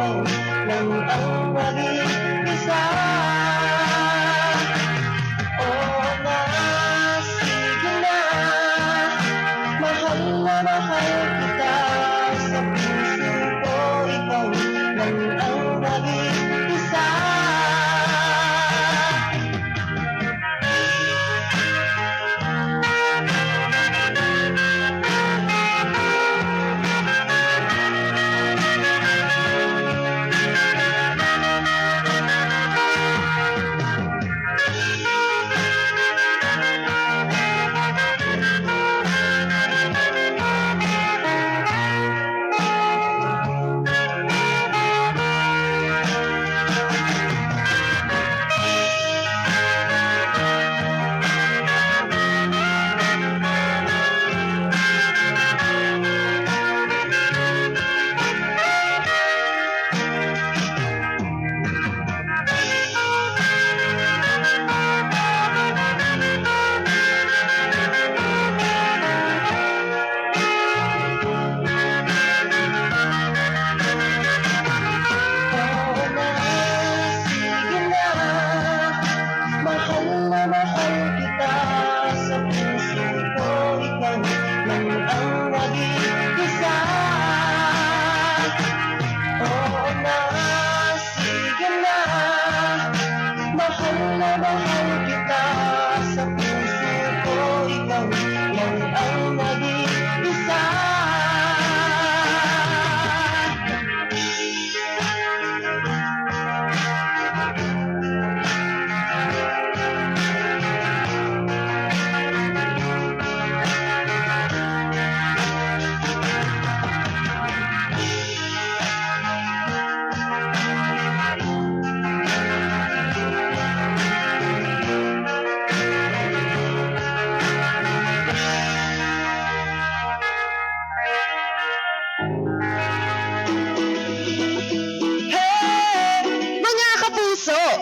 ikaw lang ang mag-iisa. Oo na, sige na, mahal na mahal kita. Sa puso ko ikaw lang ang mag-iisa.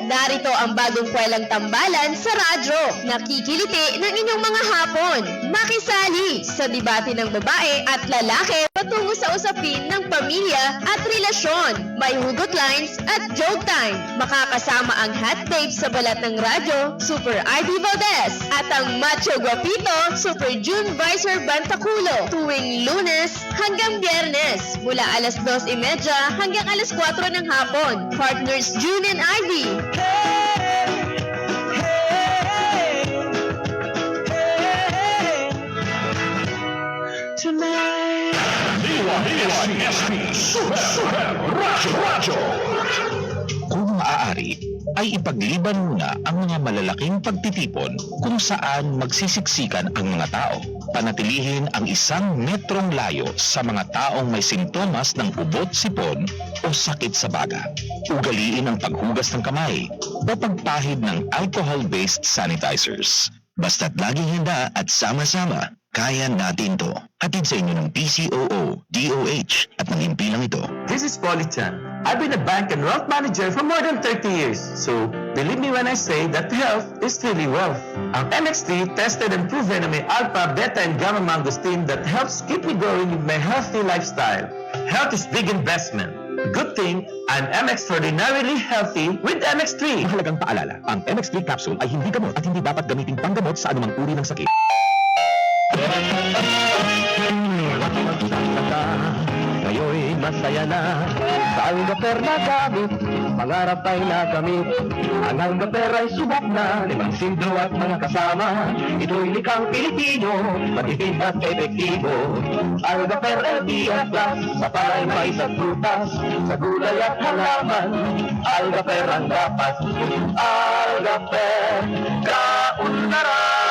Narito ang bagong kwelang tambalan sa radyo. Nakikiliti ng inyong mga hapon. Makisali sa debate ng babae at lalaki patungo sa usapin ng pamilya at relasyon. May hugot lines at joke time. Makakasama ang hot babe sa balat ng radyo, Super RD Valdez, at ang macho guapito, Super June Visor Bantaculo. Tuwing Lunes hanggang Biyernes, mula alas 2:30 hanggang alas 4 ng hapon. Partners June and Ivy. Tonight. DYSP Super Radyo. Kung maaari, ay ipagliban muna ang mga malalaking pagtitipon kung saan magsisiksikan ang mga tao. Panatilihin ang 1 metrong layo sa mga taong may simptomas ng ubot, sipon o sakit sa baga. Ugaliin ang paghugas ng kamay o pagpahid ng alcohol-based sanitizers. Basta't laging handa at sama-sama, kaya natin to. Hatid sa inyo ng PCOO, DOH at ng himpilang ito. This is Polly Chan. I've been a bank and wealth manager for more than 30 years. So, believe me when I say that health is really wealth. Ang MX3 tested and proven na may alpha, beta, and gamma mangosteen that helps keep me going with my healthy lifestyle. Health is big investment. Good thing, I'm extraordinarily healthy with MX3. Mahalagang paalala, ang MX3 capsule ay hindi gamot at hindi dapat gamiting panggamot sa anumang uri ng sakit. Ngayoy masaya na sa Algaper na gamit, pangarap ay nakamit. Ang Algaper ay subok na, 5 sindro at mga kasama. Ito'y likang Pilipino, matipid at epektibo. Algaper LBF Plus, sa palay may sa prutas, sa gulay at halaman. Algaper ang dapat, Algaper, kaunlaran.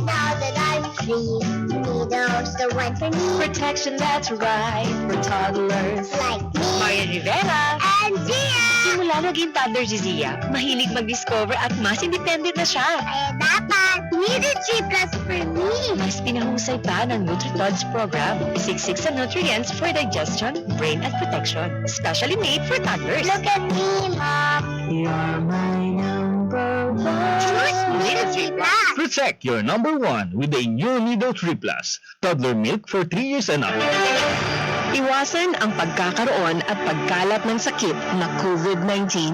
Now that I'm free, needles the one for me. Protection that's right for toddlers. Like me Maria Rivera. and Zia. Simula naging toddler si Zia, mahilig mag-discover at mas independent na siya. Kaya dapat, needed 3 plus for me. Mas pinahusay pa ng NutriTods program. Siksik sa nutrients for digestion, brain at protection. Specially made for toddlers. Look at me, Mom. You're my number one. Choose needed 3 plus. Protect your number one with a new Nido 3 Plus. Toddler milk for 3 years and up. Iwasan ang pagkakaroon at pagkalat ng sakit na COVID-19.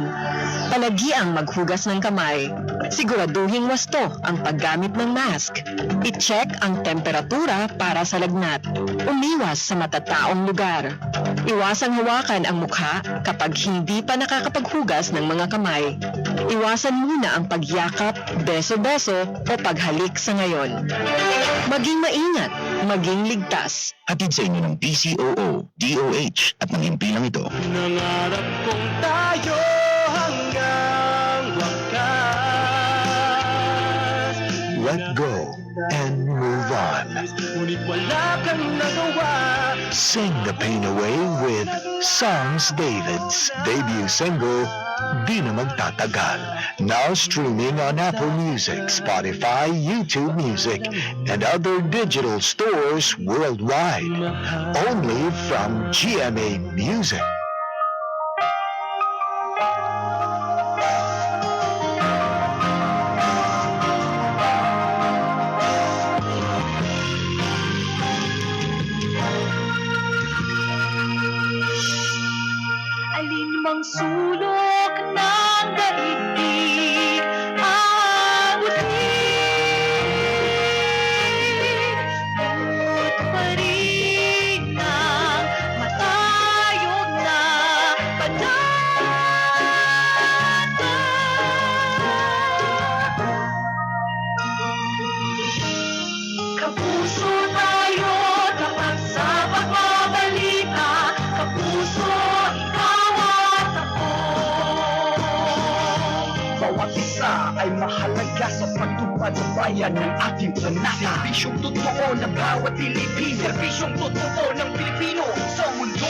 Palagiang maghugas ng kamay. Siguraduhing wasto ang paggamit ng mask. I-check ang temperatura para sa lagnat. Umiwas sa matataong lugar. Iwasang hawakan ang mukha kapag hindi pa nakakapaghugas ng mga kamay. Iwasan muna ang pagyakap, beso-beso o paghalik sa ngayon. Maging maingat, maging ligtas. Hatid sa inyo ng PCOO, DOH at ng himpilang ito. Nangarap kong tayo hanggang wakas. Let go and move on. Ngunit wala kang nagawa. Sing the pain away with Songs David's debut single, Di Na Magtatagal. Now streaming on Apple Music, Spotify, YouTube Music, and other digital stores worldwide. Only from GMA Music. Alinmang sulok ng daigdig ang usig. Bukod pa rin ang matayog na panata. Kapuso tayo tapat sa pagbabalita. Kapuso, ikaw at ako. Bawat isa ay mahalaga sa pagtupad ng bayan ng ating planeta. Serbisyong totoo ng bawat Pilipino. Serbisyong totoo ng Pilipino sa mundo.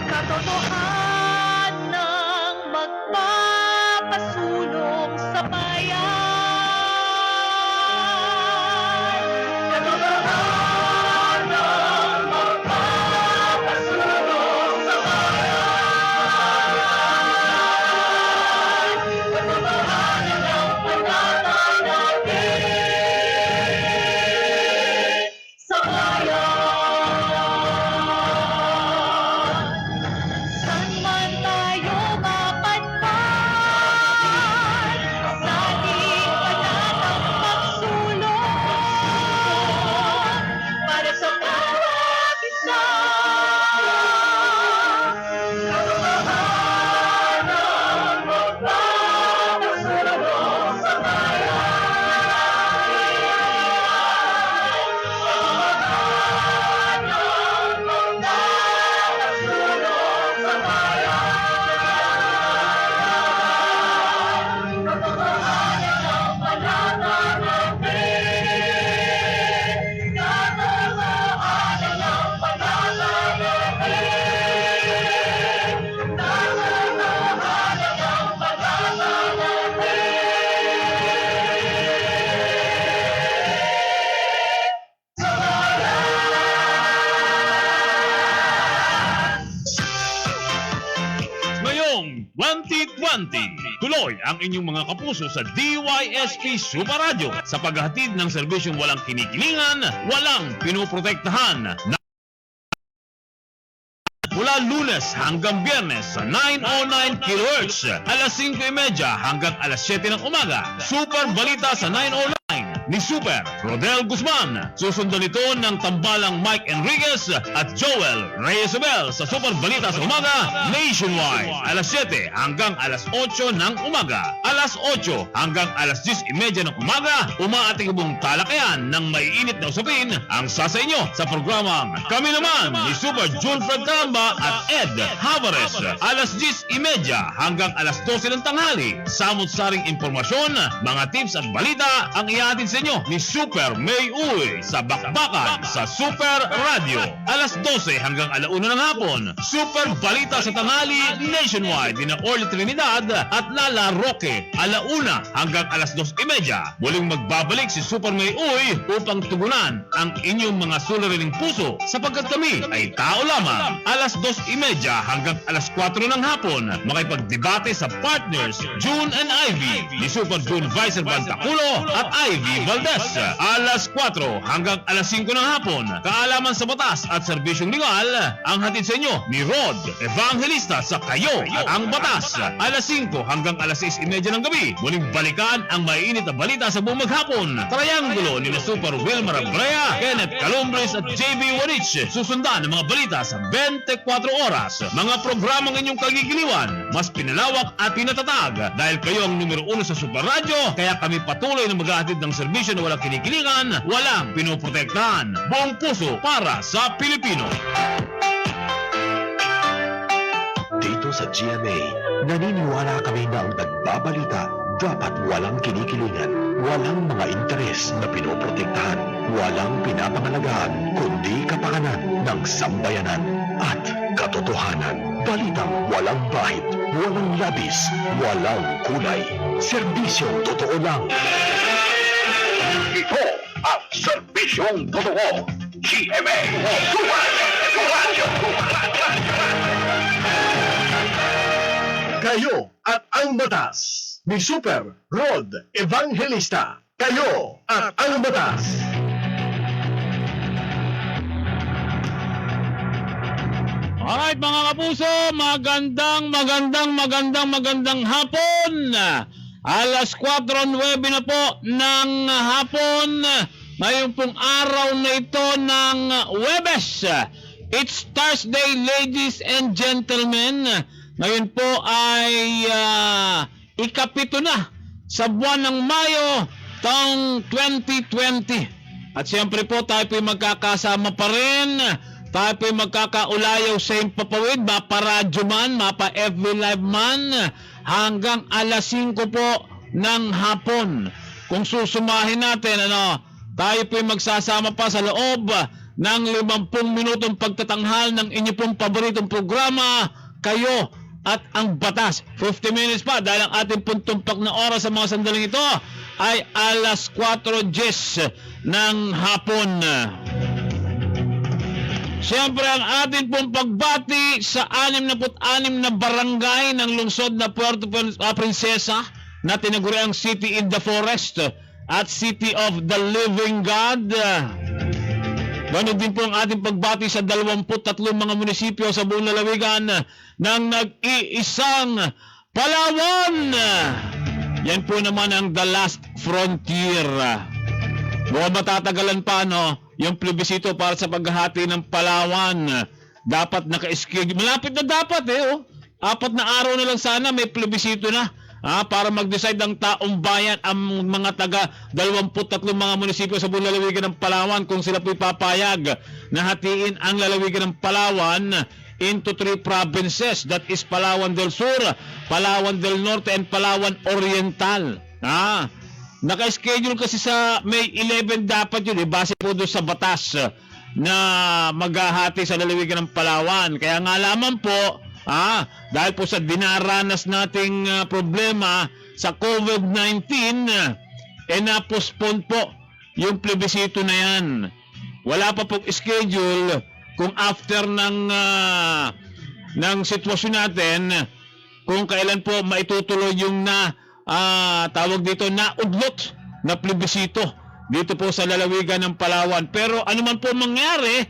Katotohanan ng magpapasulong sa bayan. Katotohanan ng magpapasulong sa bayan. Katotohanan ng pagtatanggapin sa bayan. Saan man tayo mapadpad, sa ating panatang pagsulong para sa bawat isa. Katotohanan ng magpapasulong sa bayan. Katotohanan ng magpapasulong sa bayan. Katotohanan ng panatanapin. Katotohanan ng panatanapin. Katotohanan ng panatanapin. Sa Ngayong 2020, tuloy ang inyong mga kapuso sa DYSP Super Radio sa paghahatid ng serbisyong walang kinikilingan, walang pinoprotektahan na mula Lunes hanggang Biyernes sa 909 kHz, alas 5:30 hanggang alas 7 ng umaga. Super Balita sa 909 ni Super Rodel Guzman. Susundan ito ng tambalang Mike Enriquez at Joel Reyesabel sa Super Balita sa umaga nationwide. Alas 7 hanggang alas 8 ng umaga. Alas 8 hanggang alas 10:30 ng umaga, umaatikibong talakayan ng maiinit na usapin ang sasa inyo sa programang Kami Naman ni Super Junfred Tamba at Ed Havares. Alas 10:30 hanggang alas 12 ng tanghali. Samot-saring impormasyon, mga tips at balita ang ihatid sa inyo ni Super May Uy sa Bakbakan sa Super Radio. Alas 12 hanggang alauna ng hapon, Super Balita sa tanghali nationwide ni Orly Trinidad at Lala Roque. Alauna hanggang alas 2:30, muling magbabalik si Super May Uy upang tugunan ang inyong mga suliraning puso sapagkat kami ay tao lamang. Alas 2:30 hanggang alas 4 ng hapon, makipagdebate sa partners June and Ivy ni Super June Vicer Bantaculo at Ivy Valdez. Alas 4 hanggang alas 5 ng hapon. Kaalaman sa batas at serbisyong legal ang hatid sa inyo ni Rod Evangelista sa Kayo at ang Batas. Alas 5 hanggang alas 6:30 ng gabi. Muling balikan ang maiinit na balita sa buong maghapon. Triangulo ni Super Wilmar Abrea, Kenneth Calumbres at JB Wanich. Susundan ang mga balita sa 24 oras. Mga programang inyong kagigiliwan, mas pinalawak at pinatatag dahil kayo ang numero 1 sa Super Radio, kaya kami patuloy na maghahatid ng serbisyo na walang kinikilingan, walang pinoprotektahan. Buong puso para sa Pilipino. Dito sa GMA, naniniwala kami na ang nagbabalita dapat walang kinikilingan, walang mga interes na pinoprotektahan, walang pinapangalagahan, kundi kapakanan ng sambayanan at katotohanan. Balitang walang bahid, walang labis, walang kulay. Serbisyong totoo lang. Ito ang serbisyong totoo. GMA Radio. Kayo at ang batas ni Super Rod Evangelista. Kayo at ang batas. Alright mga kapuso, magandang hapon. Alas 4:09 na po ng hapon. Ngayon pong araw na ito ng Huwebes. It's Thursday, ladies and gentlemen. Ngayon po ay ikapito na sa buwan ng Mayo taong 2020. At siyempre po tayo po magkakasama pa rin. Tayo po magkakaulayaw sa impapawid, maparadyo man, mapa-FB Live man, hanggang alas 5 po ng hapon. Kung susumahin natin, tayo po magsasama pa sa loob ng 50 minutong pagtatanghal ng inyo pong paboritong programa, Kayo at ang Batas. 50 minutes pa dahil ang ating pong tumpak na oras sa mga sandaling ito ay alas 4:10 ng hapon. Siyempre ang ating pong pagbati sa 66 na barangay ng lungsod na Puerto Princesa na tinaguriang City in the Forest at City of the Living God. Ganun din po ang ating pagbati sa 23 mga munisipyo sa buong lalawigan ng nag-iisang Palawan. Yan po naman ang The Last Frontier. Mukhang matatagalan pa, yung plebisito para sa paghahati ng Palawan. Dapat naka-schedule. Malapit na dapat 4 na araw na lang sana may plebisito na. Para mag-decide ang taong bayan, ang mga taga 23 mga munisipyo sa buong lalawigan ng Palawan kung sila po'y papayag na hatiin ang lalawigan ng Palawan into 3 provinces. That is Palawan del Sur, Palawan del Norte, and Palawan Oriental. Naka-schedule kasi sa May 11 dapat yun, base po doon sa batas na maghahati sa lalawigan ng Palawan. Kaya nga lamang po, dahil po sa dinaranas nating problema sa COVID-19, na-postpone po yung plebisito na yan. Wala pa pong schedule kung after ng sitwasyon natin, kung kailan po maitutuloy yung tawag dito na udlot na plebisito dito po sa lalawigan ng Palawan. Pero ano man po mangyari,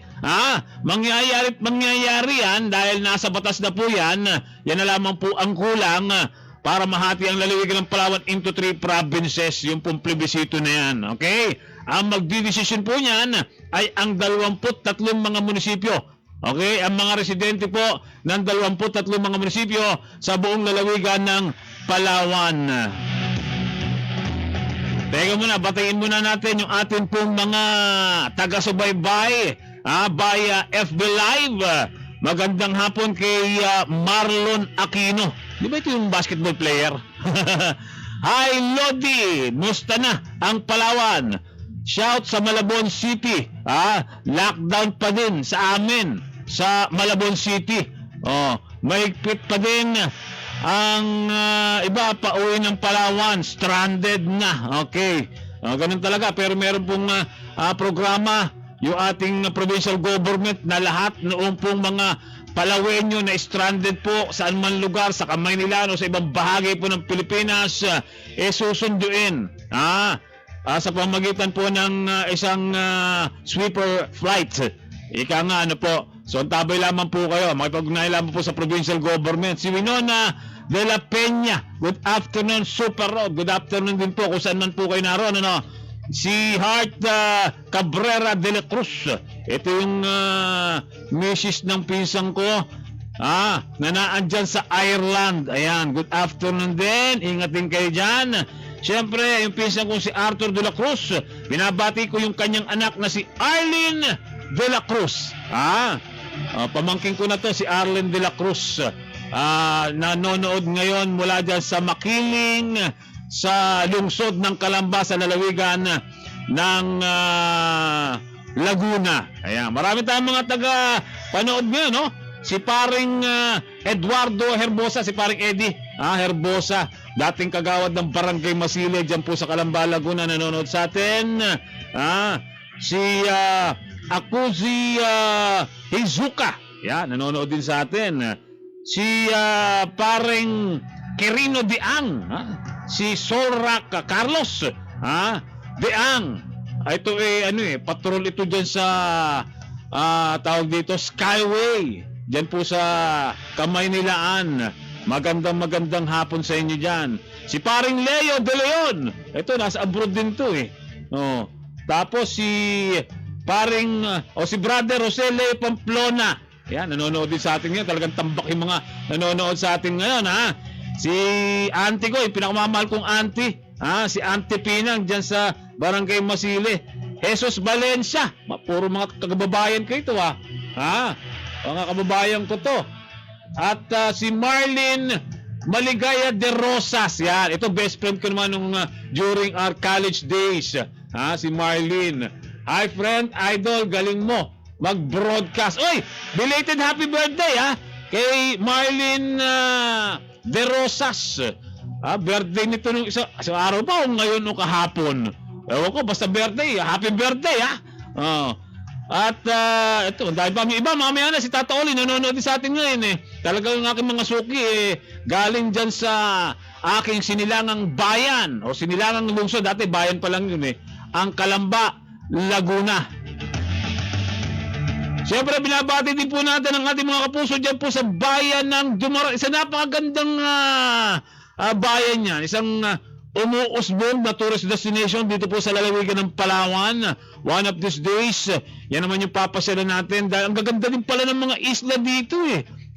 mangyayari yan dahil nasa batas na po yan. Yan na lamang po ang kulang para mahati ang lalawigan ng Palawan into 3 provinces, yung pong plebisito na yan. Okay? Ang magdidesisyon po niyan ay ang 23 mga munisipyo. Okay? Ang mga residente po ng 23 mga munisipyo sa buong lalawigan ng Palawan. Teka muna, batiin muna natin yung ating pong mga taga-subaybay via FB Live. Magandang hapon kay Marlon Aquino. Di ba ito yung basketball player? Hi Lodi, musta na ang Palawan? Shout sa Malabon City. Lockdown pa din sa amin sa Malabon City. Mahigpit pa din ang iba pa uwi ng Palawan, stranded na. Okay. Ganun talaga, pero meron pong programa yung ating provincial government na lahat noong pong mga Palawenyo na stranded po saan man lugar sa Maynila o sa ibang bahagi po ng Pilipinas susunduin. sa pamagitan po ng isang sweeper flight. Ika nga, ano po, so antabay lamang po kayo, makipag-ugnay lamang po sa provincial government. Si Winona de la Peña, good afternoon, Super Road, good afternoon din po kung saan man po kayo naroon, ano. Si Heart Cabrera de la Cruz, ito yung misis ng pinsang ko, na naandyan sa Ireland. Ayan, good afternoon din, ingat din kayo dyan. Siyempre, yung pinsang ko si Arthur de la Cruz, binabati ko yung kanyang anak na si Arlene de la Cruz. Pamangkin ko na to, si Arlene de la Cruz. Nanonood ngayon mula dyan sa Makiling, sa lungsod ng Calamba, sa lalawigan ng Laguna. Ayan, marami tayong mga taga-panood ngayon, no? Si paring Eduardo Herbosa, si paring Eddie Herbosa, dating kagawad ng Barangay Masile dyan po sa Calamba, Laguna, nanonood sa atin. Si Akuzi Hizuka, yan, nanonood din sa atin. Si paring Quirino Diang, si Solrak Carlos, Diang. Ito patrol ito dyan sa tawag dito Skyway, dyan po sa Kamaynilaan. Magandang hapon sa inyo dyan. Si paring Leo De Leon, ito nasa abroad din to Tapos si paring si brother Jose Leo Pamplona, yan, nanonood din sa atin ngayon. Talagang tambak yung mga nanonood sa atin ngayon, Si auntie ko, yung pinakamamahal kong auntie, si Auntie Pinang dyan sa Barangay Masile. Jesus Valencia, puro mga kababayan ko ito, mga kababayan ko to. At si Marlene Maligaya de Rosas, yan, ito best friend ko naman nung during our college days. Si Marlene. Hi friend, idol, galing mo mag-broadcast. Oy, belated happy birthday kay Marlene de Rosas. Birthday nito nung isang araw pa o ngayon o kahapon. Ewan ko, basta birthday. Happy birthday, At ito, dahil pa may iba, mamaya na si Tata Oli, nanonood din sa atin ngayon Talagang ang aking mga suki galing dyan sa aking sinilangang bayan o sinilangang lungsod. Dati bayan pa lang yun ang Calamba, Laguna. Siyempre, binabati din po natin ang ating mga kapuso dyan po sa bayan ng Dumaran. Isang napakagandang bayan yan. Isang umuusbong na tourist destination dito po sa lalawigan ng Palawan. One of these days, yan naman yung papasyalan natin. Dahil ang gaganda din pala ng mga isla dito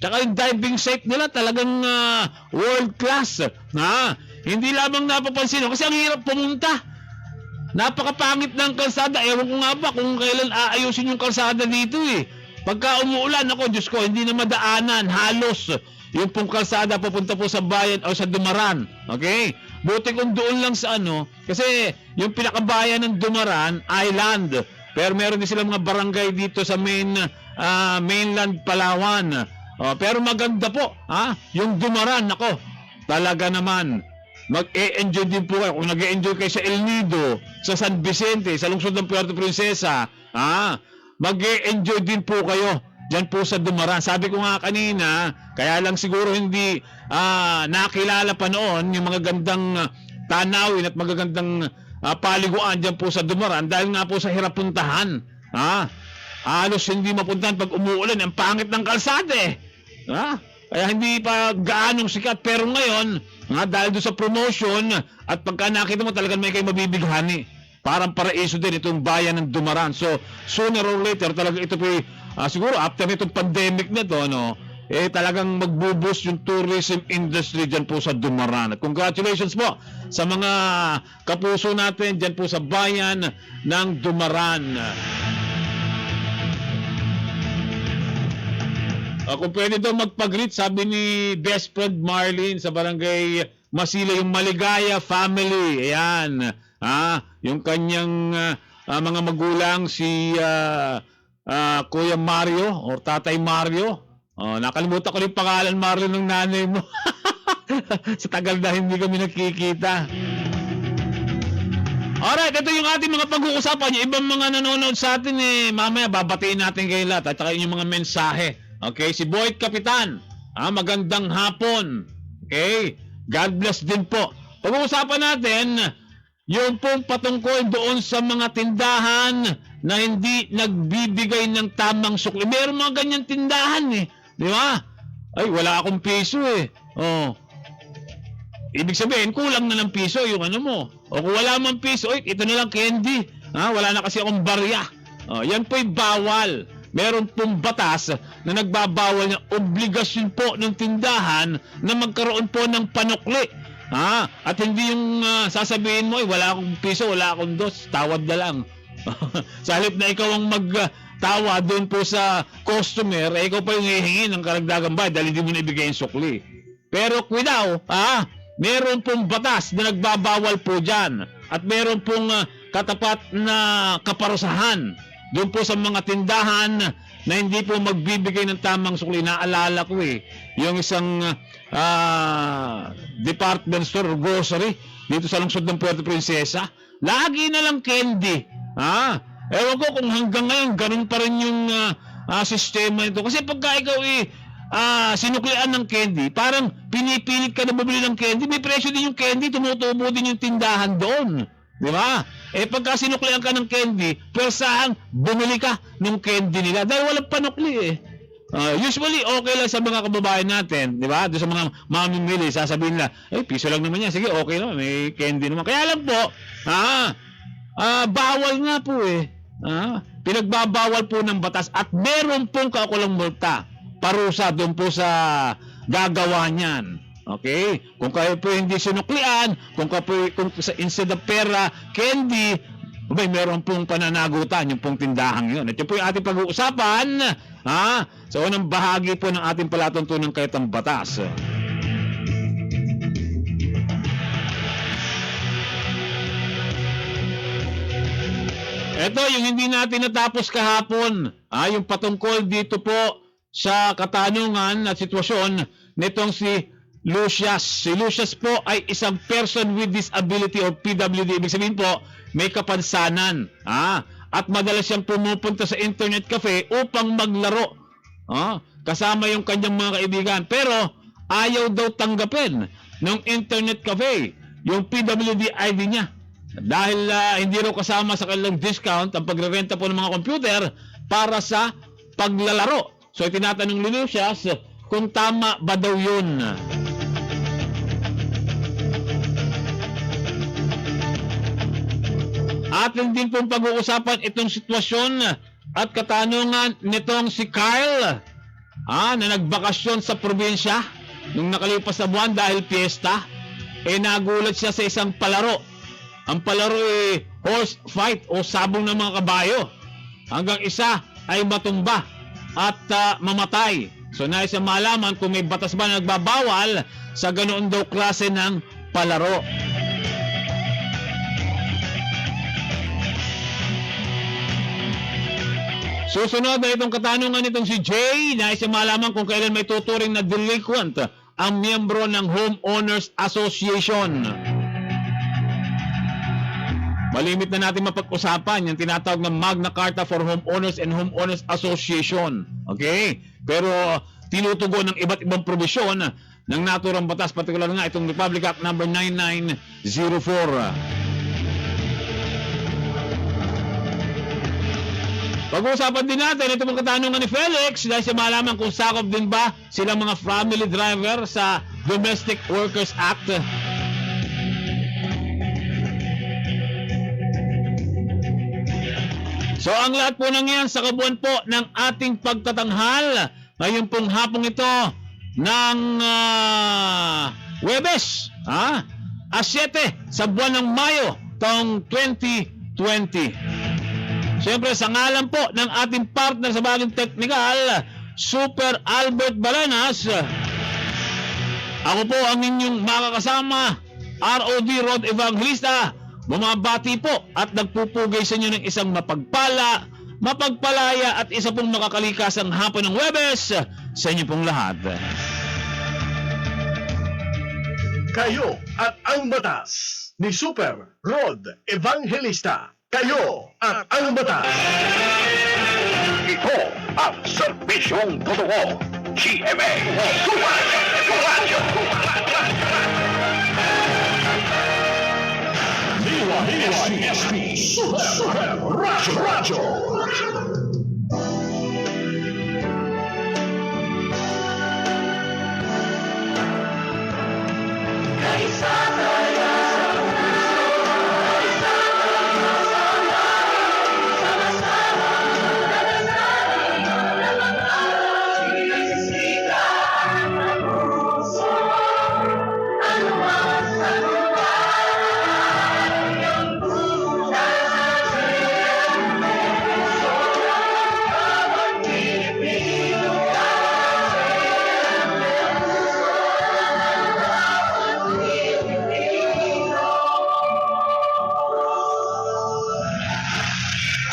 Tsaka yung diving site nila talagang world class. Hindi lamang napapansin kasi ang hirap pumunta. Napakapangit ng kalsada. Ewan ko nga ba kung kailan aayusin yung kalsada dito Pagka umuulan, ako, Diyos ko, hindi na madaanan. Halos yung pong kalsada papunta po sa bayan o sa Dumaran. Okay? Buti kung doon lang sa kasi yung pinakabayan ng Dumaran, Island. Pero meron din silang mga barangay dito sa mainland Palawan. Pero maganda po, yung Dumaran, ako, talaga naman. Mag-e-enjoy din po kayo. Kung nag-e-enjoy kayo sa El Nido, sa San Vicente, sa lungsod ng Puerto Princesa, mag-e-enjoy din po kayo dyan po sa Dumaran. Sabi ko nga kanina, kaya lang siguro hindi nakilala pa noon yung mga gandang tanawin at magagandang paliguan dyan po sa Dumaran dahil nga po sa hirap puntahan. Halos hindi mapuntahan pag umuulan. Ang pangit ng kalsada Kaya hindi pa gaanong sikat. Pero ngayon, dahil doon sa promotion at pagka nakita mo talagang may kayo mabibighani. Parang paraiso din itong bayan ng Dumaran. So, sooner or later, talaga ito po siguro after itong pandemic na to, talagang magbo-boost yung tourism industry dyan po sa Dumaran. At congratulations po sa mga kapuso natin dyan po sa bayan ng Dumaran. Kung pwede daw magpag-greet, sabi ni best friend Marlene sa Barangay Masila, yung Maligaya family. Ayan. Yung kanyang mga magulang, si Kuya Mario or Tatay Mario. Nakalimutan ko yung pangalan, Mario, ng nanay mo. Sa tagal na hindi kami nakikita. Alright, ito yung ating mga pag-uusapan. Yung ibang mga nanonood sa atin mamaya babatiin natin kayo lahat at saka yung mga mensahe. Okay, si Boyd Kapitan, magandang hapon. Okay, God bless din po. Pag-uusapan natin yung pong patungkol doon sa mga tindahan na hindi nagbibigay ng tamang sukli. Meron mga ganyan tindahan eh. Di ba? Ay, wala akong piso eh. Oh. Ibig sabihin, kulang na ng piso yung ano mo. O kung wala mang piso, ito na lang candy. Ha? Wala na kasi akong barya. Oh, yan po'y bawal. Meron pong batas na nagbabawal na obligasyon po ng tindahan na magkaroon po ng panukli. Ha? At hindi yung sasabihin mo, wala akong piso, wala akong dos, tawad na lang. Sa halip na ikaw ang magtawa doon po sa customer, ikaw pa yung hihingi ng karagdagang bayad dahil hindi mo na ibigay yung sukli. Pero kuidaw, meron pong batas na nagbabawal po dyan. At meron pong katapat na kaparusahan doon po sa mga tindahan na hindi po magbibigay ng tamang sukli. Naalala ko yung isang department store or grocery dito sa lungsod ng Puerto Princesa. Lagi na lang candy. Ewan ko kung hanggang ngayon ganun pa rin yung sistema nito. Kasi pagka ikaw sinuklian ng candy, parang pinipilit ka na bumili ng candy. May presyo din yung candy, tumutubo din yung tindahan doon. Di ba? Pagka sinuklian ka ng candy, persahang bumili ka ng candy nila dahil walang panukli usually okay lang sa mga kababayan natin, di ba? Doon sa mga mamimili, sasabihin nila, piso lang naman yan, sige, okay naman, may candy naman. Kaya lang po, bawal nga po pinagbabawal po ng batas at meron pong kaukulang multa, parusa doon po sa gagawa niyan. Okay? Kung kayo po hindi sinuklian, kung instead of pera, candy, meron pong pananagutan yung pong tindahang yun. At yun po yung ating pag-uusapan sa unang bahagi po ng ating palatuntunang kaitang batas. Ito yung hindi natin natapos kahapon. Yung patungkol dito po sa katanungan at sitwasyon nitong si Lucius. Si Lucius po ay isang person with disability or PWD. Ibig sabihin po, may kapansanan. At madalas siyang pumupunta sa internet cafe upang maglaro. Kasama yung kanyang mga kaibigan. Pero ayaw daw tanggapin ng internet cafe yung PWD ID niya. Dahil hindi raw kasama sa kanilang discount ang pagrerenta po ng mga computer para sa paglalaro. So tinatanong ni Lucius kung tama ba daw yun. Atin din pong pag-uusapan itong sitwasyon at katanungan nitong si Kyle na nagbakasyon sa probinsya nung nakalipas na buwan dahil piyesta. Nagulat siya sa isang palaro. Ang palaro horse fight o sabong ng mga kabayo. Hanggang isa ay matumba at mamatay. So nais na malaman kung may batas ba na nagbabawal sa ganoon daw klase ng palaro. Susunod na itong katanungan nitong si Jay. Nais na malaman kung kailan may tuturing na delinquent ang miyembro ng Homeowners Association. Malimit na natin mapag-usapan yung tinatawag na Magna Carta for Homeowners and Homeowners Association. Okay? Pero tinutugon ng iba't ibang probisyon ng naturang batas, partikular nga itong Republic Act number 9904. Pag-uusapan din natin ito mga katanungan ni Felix dahil siya malaman kung sakop din ba silang mga family driver sa Domestic Workers Act. So ang lahat po ng yan sa kabuuan po ng ating pagtatanghal ngayon pong hapong ito ng Huwebes, 7 sa buwan ng Mayo taong 2020. Siyempre sa ngalan po ng ating partner sa bagong teknikal, Super Albert Balanas, ako po ang inyong makakasama, ROD Rod Evangelista, bumabati po at nagpupugay sa inyo ng isang mapagpalaya at isa pong makakalikasang hapon ng Huwebes sa inyo pong lahat. Kayo at ang batas ni Super Rod Evangelista. Kayo at ang batas. Ito ang serbisyong totoo. GMA Radyo. DYSP Super Radyo.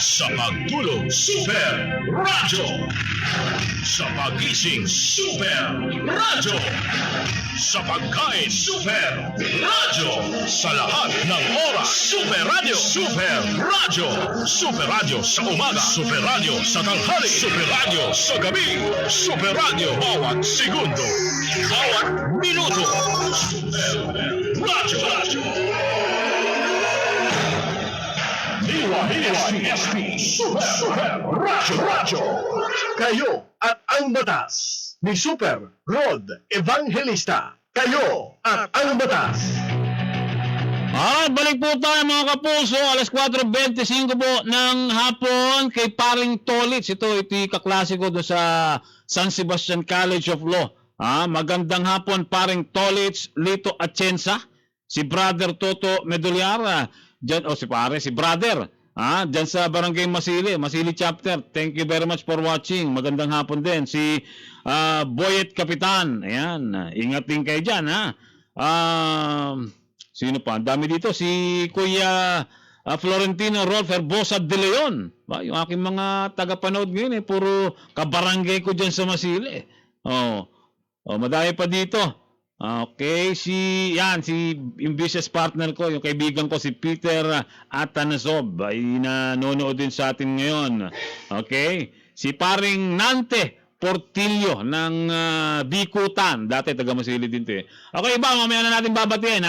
Sa pagtulog, Super Radyo. Sa pagising, Super Radyo. Sa pagkain, Super Radyo. Sa lahat ng oras, Super Radyo. Super Radyo. Super Radyo sa umaga, Super Radyo sa tanghali, Super Radyo sa gabi, Super Radyo bawat segundo, bawat minuto. Super Radyo. DYSP Super Radyo. Kayo at ang batas ni Super Rod Evangelista. Kayo at ang batas. Balik po tayo mga kapuso, alas 4:25 po ng hapon kay Paring Tolits. Ito kaklase ko doon sa San Sebastian College of Law. Magandang hapon Paring Tolits, Lito Atienza, si Brother Toto Meduliar, si Brother, dyan sa Barangay Masili Chapter. Thank you very much for watching. Magandang hapon din. Si Boyet Kapitan. Ayan, ingat din kayo dyan, sino pa? Ang dami dito. Si Kuya Florentino Rolf Herbosa de Leon. Yung aking mga tagapanood ngayon, puro kabarangay ko dyan sa Masili. Madami pa dito. Okay, yung business partner ko, yung kaibigan ko si Peter Atanasov ay nanonood din sa atin ngayon. Okay, si Paring Nante Portillo ng Bikutan, dati taga Masili din 'to. Okay, mamaya na natin babatiin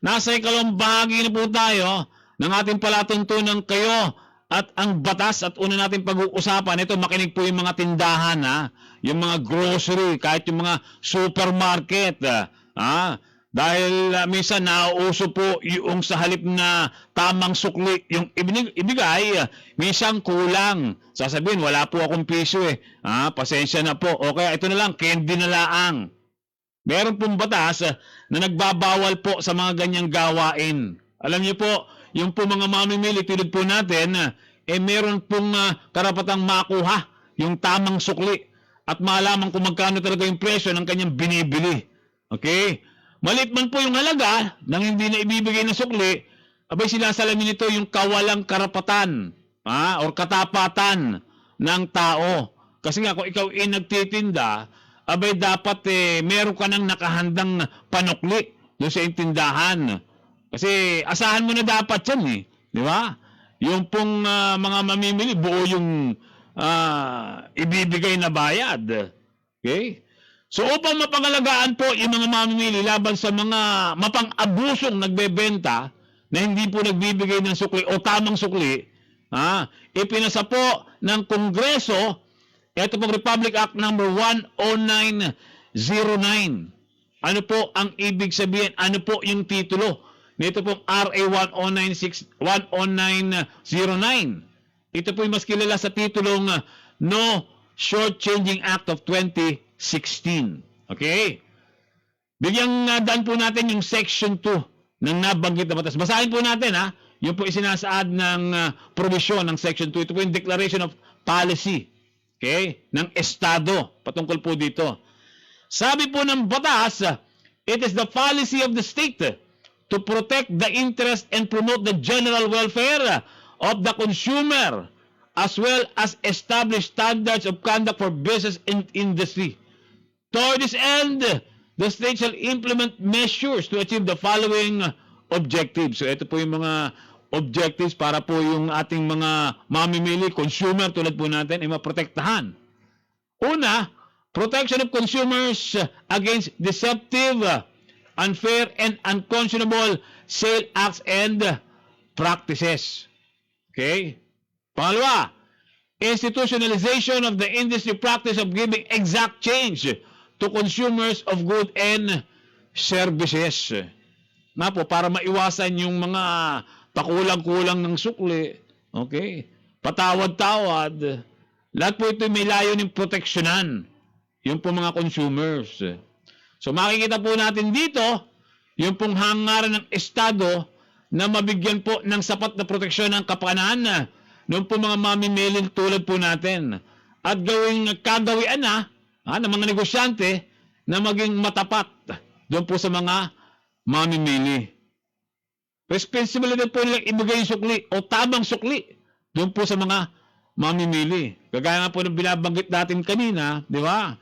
Nasa ikalawang bahagi na po tayo ng ating palatuntunan kayo at ang batas at una natin pag-uusapan. Ito, makinig po yung mga tindahan, yung mga grocery, kahit yung mga supermarket. Dahil minsan nauuso po yung sa halip na tamang sukli, yung ibigay, minsan kulang. Sasabihin, wala po akong piso pasensya na po. O kaya ito na lang, candy na laang. Meron pong batas na nagbabawal po sa mga ganyang gawain. Alam niyo po, yung po mga mamimili, tulad po natin, meron pong karapatang makuha yung tamang sukli at malaman kung magkano talaga yung presyo ng kanyang binibili. Okay? Maliit man po yung halaga nang hindi na ibibigay ng sukli, abay sinasalamin nito yung kawalang karapatan or katapatan ng tao. Kasi nga kung ikaw nagtitinda, abay dapat meron ka nang nakahandang panukli doon sa tindahan. Kasi asahan mo na dapat yan di ba? Yung pong mga mamimili, buo yung ibibigay na bayad. Okay? So upang mapangalagaan po yung mga mamimili laban sa mga mapang-abusong nagbebenta na hindi po nagbibigay ng sukli o tamang sukli, ipinasa po ng Kongreso ito pong Republic Act number 10909. Ano po ang ibig sabihin? Ano po yung titulo? Nito pong RA 10909. Ito po yung mas kilala sa titulong No Shortchanging Act of 2016. Okay? Bigyang daan po natin yung Section 2 ng nabanggit na batas. Basahin po natin yung po isinasaad ng provision ng Section 2. Ito po yung Declaration of Policy. Okay? Ng Estado. Patungkol po dito. Sabi po ng batas, it is the policy of the state to protect the interest and promote the general welfare of the consumer as well as establish standards of conduct for business and industry. Toward this end, the state shall implement measures to achieve the following objectives. So ito po yung mga objectives para po yung ating mga mamimili, consumer tulad po natin ay maprotektahan. Una, protection of consumers against deceptive, unfair, and unconscionable sale acts and practices. Okay? Pangalawa, institutionalization of the industry practice of giving exact change to consumers of goods and services. Na po, para maiwasan yung mga pakulang-kulang ng sukli, okay? Patawad-tawad. Lahat po ito may layuning proteksyonan yung po mga consumers. So makikita po natin dito yung pong hangaran ng Estado na mabigyan po ng sapat na proteksyon ng kapakanan ng po mga mamimili tulad po natin. At kagawian na ng mga negosyante na maging matapat doon po sa mga mamimili. Responsibility po nilang ibigay yung sukli o tamang sukli doon po sa mga mamimili. Kagaya nga po ng binabanggit natin kanina, di ba?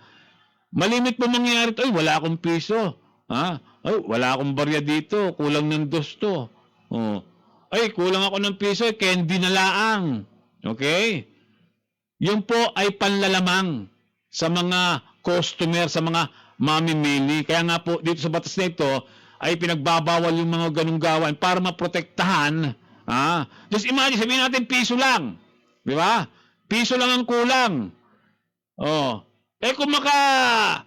Malimit po mangyayari ito, ay wala akong piso. Ay, wala akong barya dito, kulang ng dosto. Oh. Ay, kulang ako ng piso, candy na laang. Okay? Yun po ay panlalamang sa mga customer, sa mga mamimili. Kaya nga po, dito sa batas na ito, ay pinagbabawal yung mga ganung gawain para maprotektahan. Just imagine, sabihin natin piso lang. Di ba? Piso lang ang kulang. Oh. Eh kung maka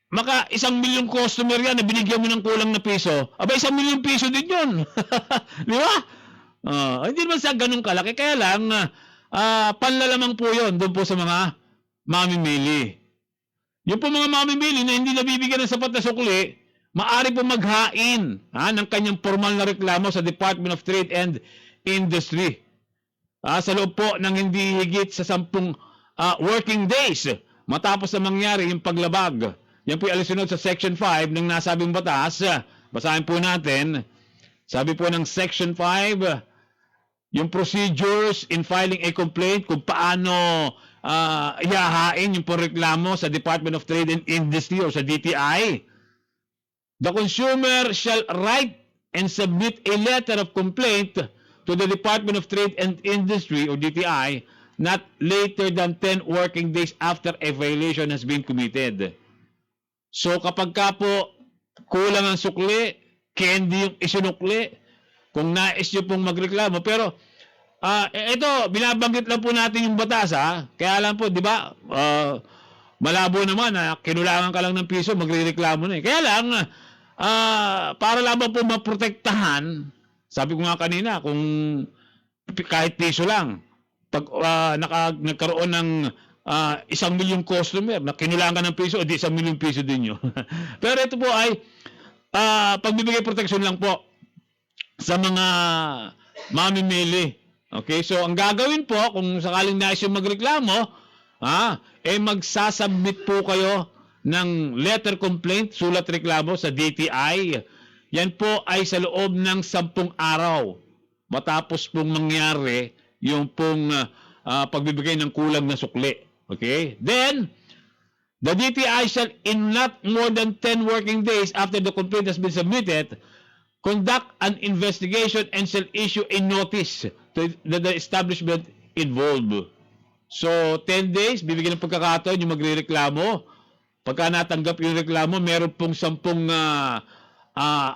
1 milyong customer yan na binigyan mo ng kulang na piso, aba 1 milyong piso din yun. Di ba? Hindi naman sa ganun kalaki. Kaya lang, panlalamang po yun doon po sa mga mamimili. Yung po mga mamimili na hindi nabibigyan ng sapat na sukli, maaari po maghain ng kanyang formal na reklamo sa Department of Trade and Industry. Sa loob po ng hindi higit sa 10 working days matapos na mangyari yung paglabag. Yan po alisunod sa Section 5 ng nasabing batas. Basahin po natin. Sabi po ng Section 5, yung procedures in filing a complaint, kung paano ihahain yung reklamo sa Department of Trade and Industry o sa DTI. The consumer shall write and submit a letter of complaint to the Department of Trade and Industry o DTI not later than 10 working days after a violation has been committed. So kapag ka po kulang ang sukli, candy yung isinukli, kung nais nyo pong magreklamo. Pero ito, binabanggit lang po natin yung batas Kaya lang po, di ba, malabo naman kinulangan ka lang ng piso, magrereklamo na Kaya lang, para lamang po maprotektahan, sabi ko nga kanina, kung kahit piso lang, pag nagkaroon ng 1 milyong customer na kinulangan ng piso, o di 1 milyong piso din yun. Pero ito po ay pagbibigay proteksyon lang po sa mga mamimili. Okay, so ang gagawin po, kung sakaling nais yung magreklamo, magsasubmit po kayo ng letter complaint, sulat reklamo sa DTI. Yan po ay sa loob ng 10 araw matapos pong mangyari yung pong pagbibigay ng kulang na sukli. Okay? Then, the DTI shall in not more than 10 working days after the complaint has been submitted, conduct an investigation and shall issue a notice to the establishment involved. So, 10 days, bibigyan ng pagkakataon yung magrereklamo. Pagka natanggap yung reklamo, meron pong 10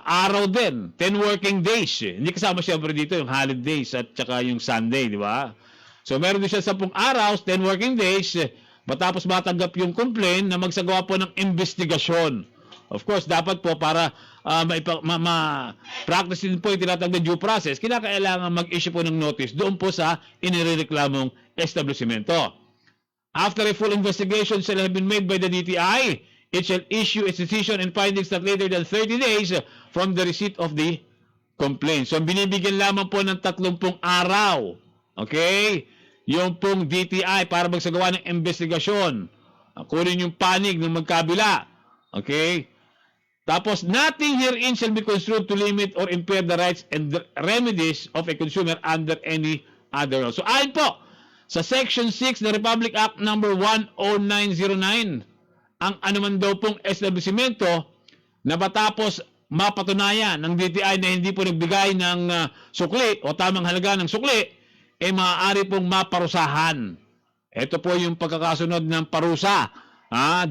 araw din, 10 working days. Hindi kasama siyempre dito yung holidays at saka yung Sunday, di ba? So meron din siya 10 araw, 10 working days, matapos matanggap yung complaint na magsagawa po ng investigasyon. Of course, dapat po para ma-practice din po yung tinatawag na due process, kinakailangan mag-issue po ng notice doon po sa inireklamong establishmento. After a full investigation shall have been made by the DTI, it shall issue its decision and findings not later than 30 days from the receipt of the complaint. So, binibigyan lamang po ng 30 araw. Okay? Yung pong DTI para magsagawa ng investigasyon. Kunin yung panig ng magkabila. Okay? Tapos, nothing herein shall be construed to limit or impair the rights and the remedies of a consumer under any other law. So, ayon po sa Section 6 ng Republic Act number 10909, ang anuman daw pong establishmento na matapos mapatunayan ng DTI na hindi po nagbigay ng sukli o tamang halaga ng sukli, maaari pong maparusahan. Ito po yung pagkakasunod ng parusa.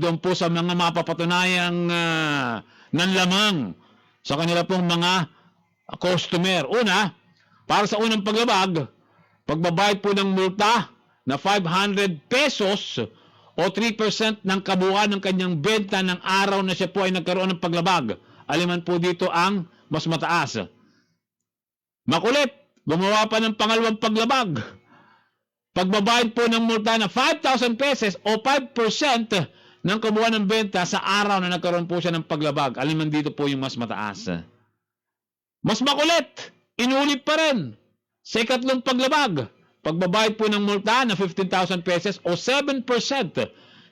Doon po sa mga mapapatunayang nanlamang sa kanila pong mga customer. Una, para sa unang paglabag, pagbabayad po ng multa na 500 pesos o 3% ng kabuuan ng kanyang benta ng araw na siya po ay nagkaroon ng paglabag. Aliman po dito ang mas mataas. Makulit, gumawa pa ng pangalawang paglabag. Pagbabayad po ng multa na 5,000 pesos o 5% ng kabuuan ng benta sa araw na nagkaroon po siya ng paglabag. Aliman dito po yung mas mataas. Mas makulit, inulit pa rin sa ikatlong paglabag. Pagbabayad po ng multa na 15,000 pesos o 7%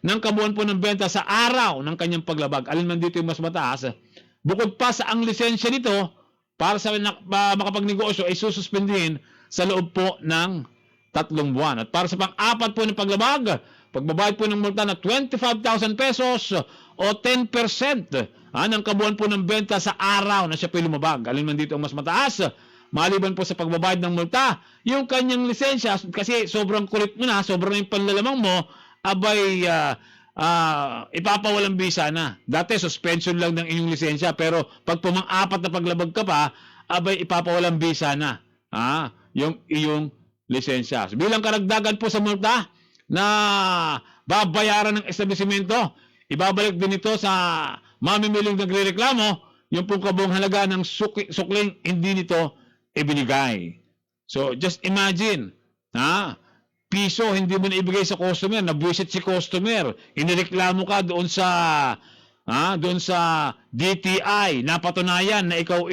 ng kabuuan po ng benta sa araw ng kanyang paglabag. Alinman dito yung mas mataas. Bukod pa sa ang lisensya nito, para sa makapagnegosyo ay sususpendihin sa loob po ng 3 buwan. At para sa pang-apat po ng paglabag, pagbabayad po ng multa na 25,000 pesos o 10% ng kabuuan po ng benta sa araw na siya po lumabag. Alinman dito ang mas mataas. Maliban po sa pagbabayad ng multa, yung kanyang lisensya, kasi sobrang kulit mo na, sobrang yung panlalamang mo, abay, ipapawalang bisa na. Dati, suspension lang ng inyong lisensya, pero pag pumang-apat na paglabag ka pa, abay, ipapawalang bisa na. Yung iyong lisensya. So, bilang karagdagan po sa multa na babayaran ng establishmento, ibabalik din ito sa mamimiling nagrereklamo, yung pong kabuong halaga ng sukling hindi nito ibinigay. So, just imagine, piso hindi mo na ibigay sa customer, nabwisit si customer, inireklamo ka doon sa DTI, napatunayan na ikaw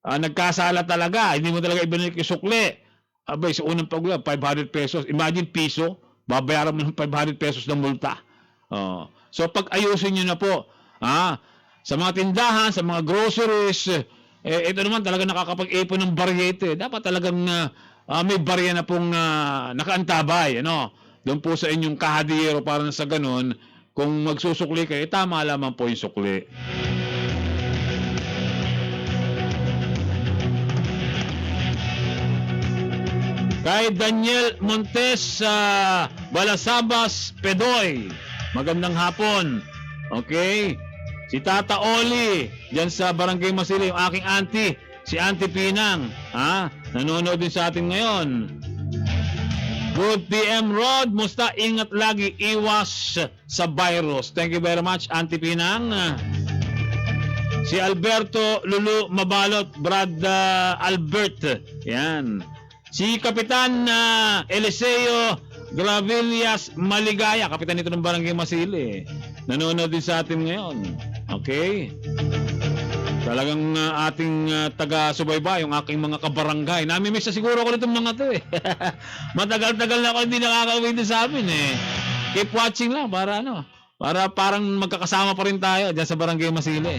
nagkasala talaga, hindi mo talaga ibinalik yung sukli. Abay, sa unang paglabag, 500 pesos. Imagine piso, babayaran mo ng 500 pesos ng multa. So, pag ayusin nyo na po, sa mga tindahan, sa mga groceries, ito naman talaga nakakapag-ipon ng baryete. Dapat talagang may barya na pong nakaantabay. Doon po sa inyong kahadiyero para sa ganun, kung magsusukli kayo, tama lamang po yung sukli. Kay Daniel Montes Balasabas Pedoy, magandang hapon. Okay? Si Tata Oli, dyan sa Barangay Masili, yung aking auntie, si Auntie Pinang. Nanonood din sa atin ngayon. Good PM Rod, musta? Ingat lagi, iwas sa virus. Thank you very much, Auntie Pinang. Si Alberto Lulu Mabalot, Brad Albert. Yan. Si Kapitan Eliseo Gravillas Maligaya, kapitan nito ng Barangay Masili. Nanonood din sa atin ngayon. Okay? Talagang ating taga-subaybay, yung aking mga kabarangay. Namimiss na siguro ako nitong mga to eh. Matagal-tagal na ako hindi nakaka-uwi din sa amin eh. Keep watching lang para para parang magkakasama pa rin tayo dyan sa Barangay Masili.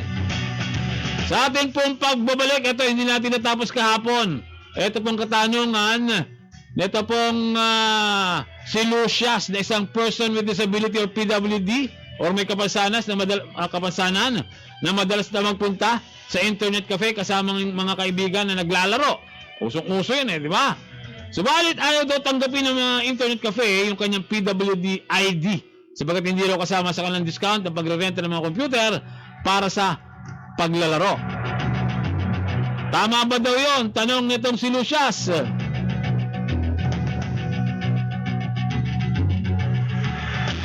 Sa ating pong pagbabalik, ito hindi natin natapos kahapon. Ito pong katanungan, ito pong si Lucias na isang person with disability or PWD or may kapansanan na madalas na magpunta sa internet cafe kasama ng mga kaibigan na naglalaro. Usong-uso yun di ba? Subalit ayaw daw tanggapin ng mga internet cafe yung kanyang PWD ID sabagat hindi raw kasama sa kanilang discount ng pagrerenta ng mga computer para sa paglalaro. Tama ba daw yun? Tanong nitong si Lucias.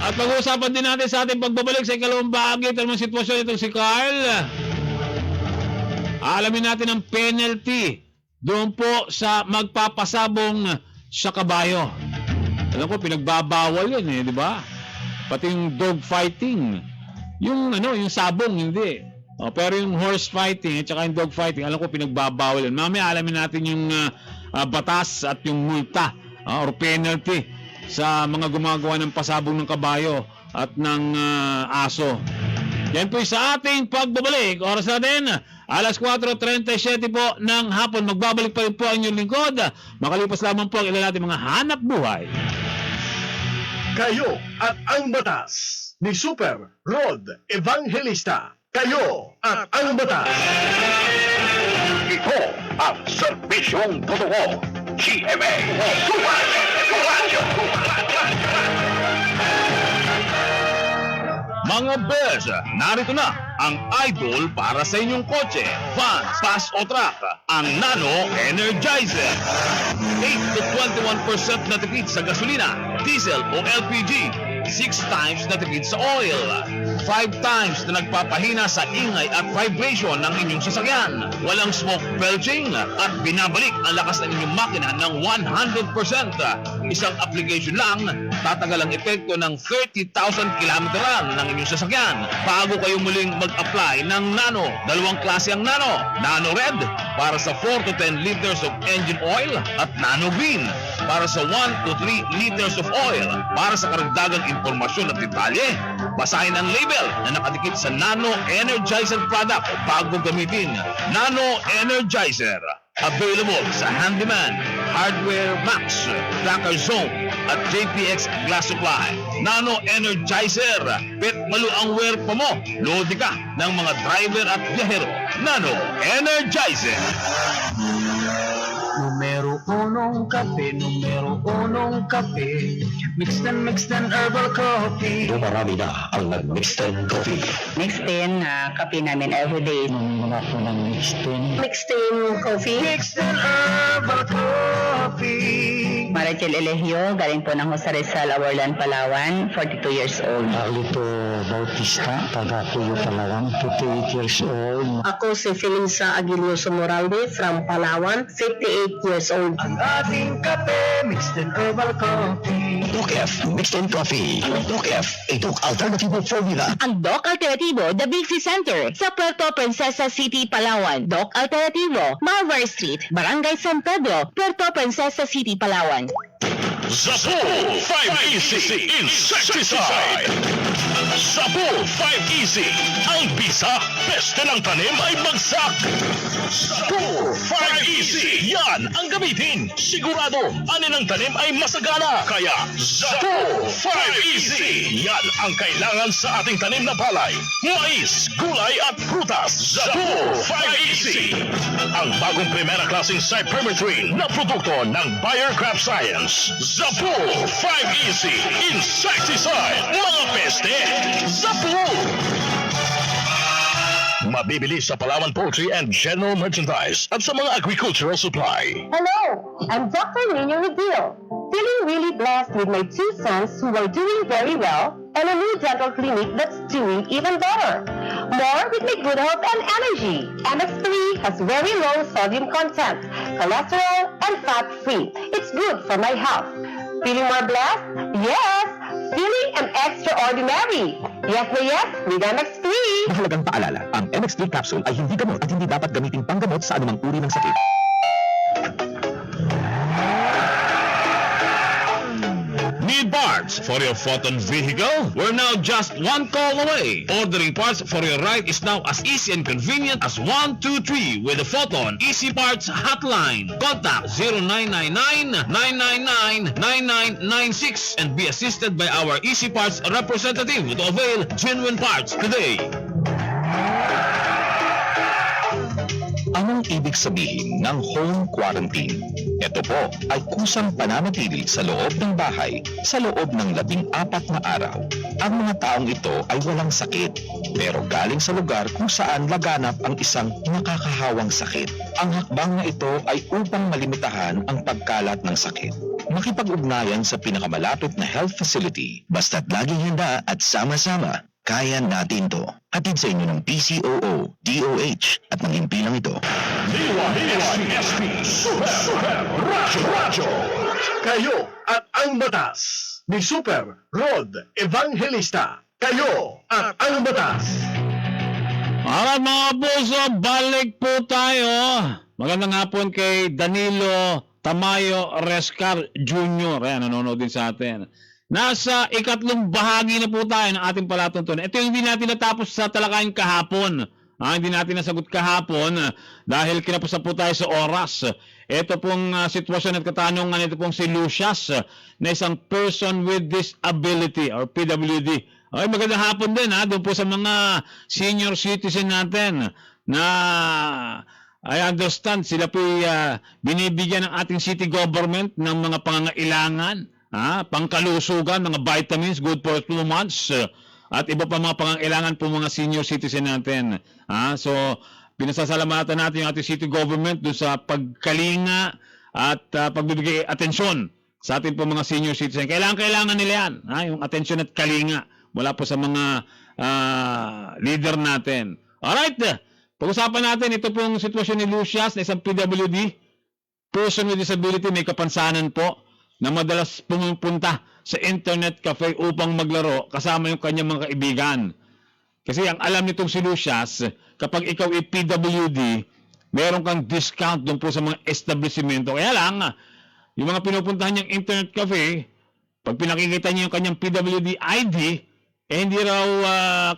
At pag-uusapan din natin sa ating pagbabalik sa ikalawang bahagi ito naman sitwasyon itong si Carl. Alamin natin ang penalty doon po sa magpapasabong sa kabayo. Alam ko, pinagbabawal yun di ba? Pati yung dog fighting. Yung sabong, hindi. Pero yung horse fighting at saka yung dog fighting, alam ko pinagbabawal yun. Mamaya alamin natin yung batas at yung multa or penalty sa mga gumagawa ng pasabong ng kabayo at ng aso. Yan po sa ating pagbabalik. Oras natin, alas 4:37 po ng hapon. Magbabalik pa rin po ang inyong lingkod. Makalipas lamang po ang ilan natin mga hanap buhay. Kayo at ang batas ni Super Rod Evangelista. Kayo at ang batas. Ito ang serbisyong totoo. GMA Radyo. Mga Bears, narito na ang idol para sa inyong kotse, van, bus o truck, ang Nano Energizer. 8 to 21% na tipid sa gasolina, diesel o LPG. 6 times na tipid sa oil. 5 times na nagpapahina sa ingay at vibration ng inyong sasakyan. Walang smoke belching at binabalik ang lakas ng inyong makina ng 100%. Isang application lang, tatagal ang epekto ng 30,000 kilometeran ng inyong sasakyan bago kayo muling mag-apply ng Nano. Dalawang klase ang Nano. Nano Red para sa 4 to 10 liters of engine oil at Nano Green para sa 1 to 3 liters of oil. Para sa karagdagang impormasyon at detalye, basahin ang label na nakadikit sa Nano Energizer product bago gamitin. Nano Energizer. Available sa Handyman, Hardware Max, Tracker Zone at JPX Glass Supply. Nano Energizer. Pet malu ang wear pa mo. Lodi ka ng mga driver at biyahero. Nano Energizer. Numero unong kape, mixed and herbal coffee. Dumarami na ang nag-mixed and coffee. Mixed in kape namin everyday. Mixed in coffee. Mixed and herbal coffee. Marachel Elegio, galing po ng Jose Rizal, Awarlan, Palawan, 42 years old. Carlito Bautista, taga Puyo, Palawan, 58 years old. Ako si Felisa Aguiloso Moralde from Palawan, 58 years old. Ang ating kape, mixed and herbal coffee. Doc F, mixed and coffee. Doc F, itong alternatibo formula. Ang Doc Alternativo, The Bixi Center, sa Puerto Princesa City, Palawan. Doc Alternativo, Malvar Street, Barangay San Pedro, Puerto Princesa City, Palawan. Zapul 5 Easy Insecticide. Zapul 5 Easy. Ang bisa, peste ng tanim ay bagsak. Zapul 5 Easy. Yan ang gamitin. Sigurado, ani ng tanim ay masagana. Kaya Zapul 5 Easy. Yan ang kailangan sa ating tanim na palay, mais, gulay at prutas. Zapul 5 Easy. Ang bagong primera klaseng cypermethrin na produkto ng Bayer Crop Science. Zapul 5 Easy Insecticide. Mga peste, Zapul. Mabibili sa Palawan Poultry and General Merchandise at sa mga agricultural supply. Hello, I'm Dr. Nino Rodil. Feeling really blessed with my 2 sons who are doing very well and a new dental clinic that's doing even better. More with my good health and energy. MX3 has very low sodium content, cholesterol, and fat-free. It's good for my health. Feeling more blessed? Yes! Feeling an extraordinary. Yes na yes with MX3. Mahalagang paalala, ang MX3 capsule ay hindi gamot at hindi dapat gamitin panggamot sa anumang uri ng sakit. Need parts for your Photon vehicle? We're now just one call away. Ordering parts for your ride is now as easy and convenient as 123 with the Photon Easy Parts Hotline. Contact 0999-999-9996 and be assisted by our Easy Parts representative to avail genuine parts today. Anong ibig sabihin ng home quarantine? Ito po ay kusang pananatili sa loob ng bahay sa loob ng 14 na araw. Ang mga taong ito ay walang sakit, pero galing sa lugar kung saan laganap ang isang nakakahawang sakit. Ang hakbang na ito ay upang malimitahan ang pagkalat ng sakit. Makipag-ugnayan sa pinakamalapit na health facility, basta't laging handa at sama-sama. Kaya natin to. Hatid sa inyo ng PCOO, DOH at ng himpilang ito. Super Radyo. Kayo at ang batas ni Super Rod Evangelista. Kayo at ang batas. Mga puso, balik po tayo. Magandang hapon kay Danilo Tamayo Rescar Jr. Ayan, nanonood din sa atin. Nasa ikatlong bahagi na po tayo ng ating palatuntunan. Ito yung hindi natin natapos sa talakayan kahapon. Hindi natin nasagot kahapon dahil kinapos na po tayo sa oras. Ito pong sitwasyon at katanungan, ito pong si Lucius na isang person with disability or PWD. Okay, magandang hapon din doon po sa mga senior citizen natin na I understand sila po binibigyan ng ating city government ng mga pangangailangan. Pangkalusugan, mga vitamins, good for 2 months. at iba pa mga pangangailangan po mga senior citizen natin. So, pinasasalamatan natin yung ating city government doon sa pagkalinga at pagbibigay atensyon sa ating po mga senior citizen. Kailangan nila yan, yung atensyon at kalinga mula po sa mga leader natin. Alright, pag-usapan natin ito pong sitwasyon ni Lucius na isang PWD, person with disability, may kapansanan po, na madalas pumupunta sa internet cafe upang maglaro kasama yung kanyang mga kaibigan. Kasi ang alam nitong si Lucius, kapag ikaw ay PWD, meron kang discount doon po sa mga establishmento. Kaya lang, yung mga pinupuntahan niyang internet cafe, pag pinakikita niyo yung kanyang PWD ID, hindi raw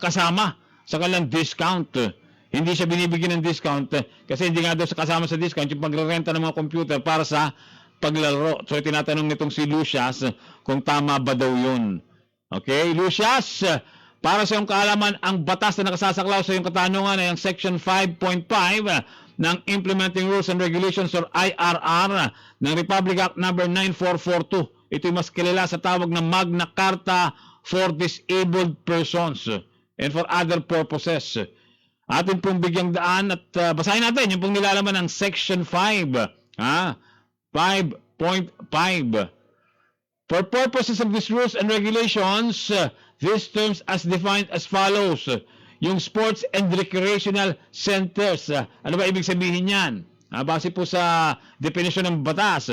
kasama sa kanilang discount. Hindi siya binibigyan ng discount kasi hindi nga daw kasama sa discount yung pagrerenta ng mga computer para sa paglalaro. So, tinatanong nitong si Lucius kung tama ba daw yun. Okay, Lucius, para sa iyong kaalaman, ang batas na nakasasaklaw sa iyong katanungan ay ang Section 5.5 ng Implementing Rules and Regulations or IRR ng Republic Act number 9442. Ito yung mas kilala sa tawag na Magna Carta for Disabled Persons and for other purposes. Atin pong bigyang daan at basahin natin yung pong nilalaman ng Section 5. 5.5. For purposes of these rules and regulations, these terms as defined as follows. Yung sports and recreational centers. Ano ba ibig sabihin yan? Base po sa definition ng batas.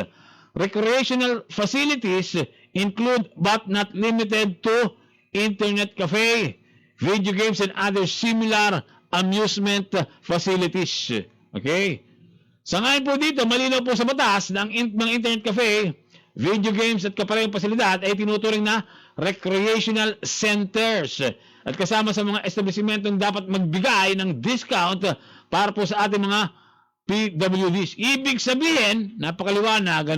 Recreational facilities include but not limited to internet cafe, video games, and other similar amusement facilities. Okay? Sa ngayon po dito, malinaw po sa batas ng mga internet cafe, video games at kaparehong pasilidad ay tinuturing na recreational centers. At kasama sa mga establishmentong dapat magbigay ng discount para po sa ating mga PWDs. Ibig sabihin, napakaliwanag,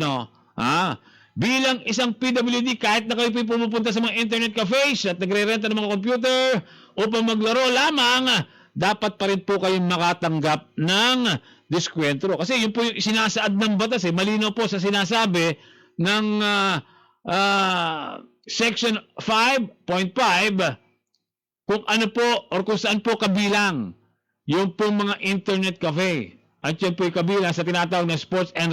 bilang isang PWD, kahit na kayo pumupunta sa mga internet cafes at nagre-renta ng mga computer upang maglaro lamang, dapat pa rin po kayong makatanggap ng diskwento. Kasi yun po yung sinasaad ng batas. Malinaw po sa sinasabi ng Section 5.5 kung ano po or kung saan po kabilang yung po mga internet cafe. At yun po yung kabilang sa tinatawag na sports and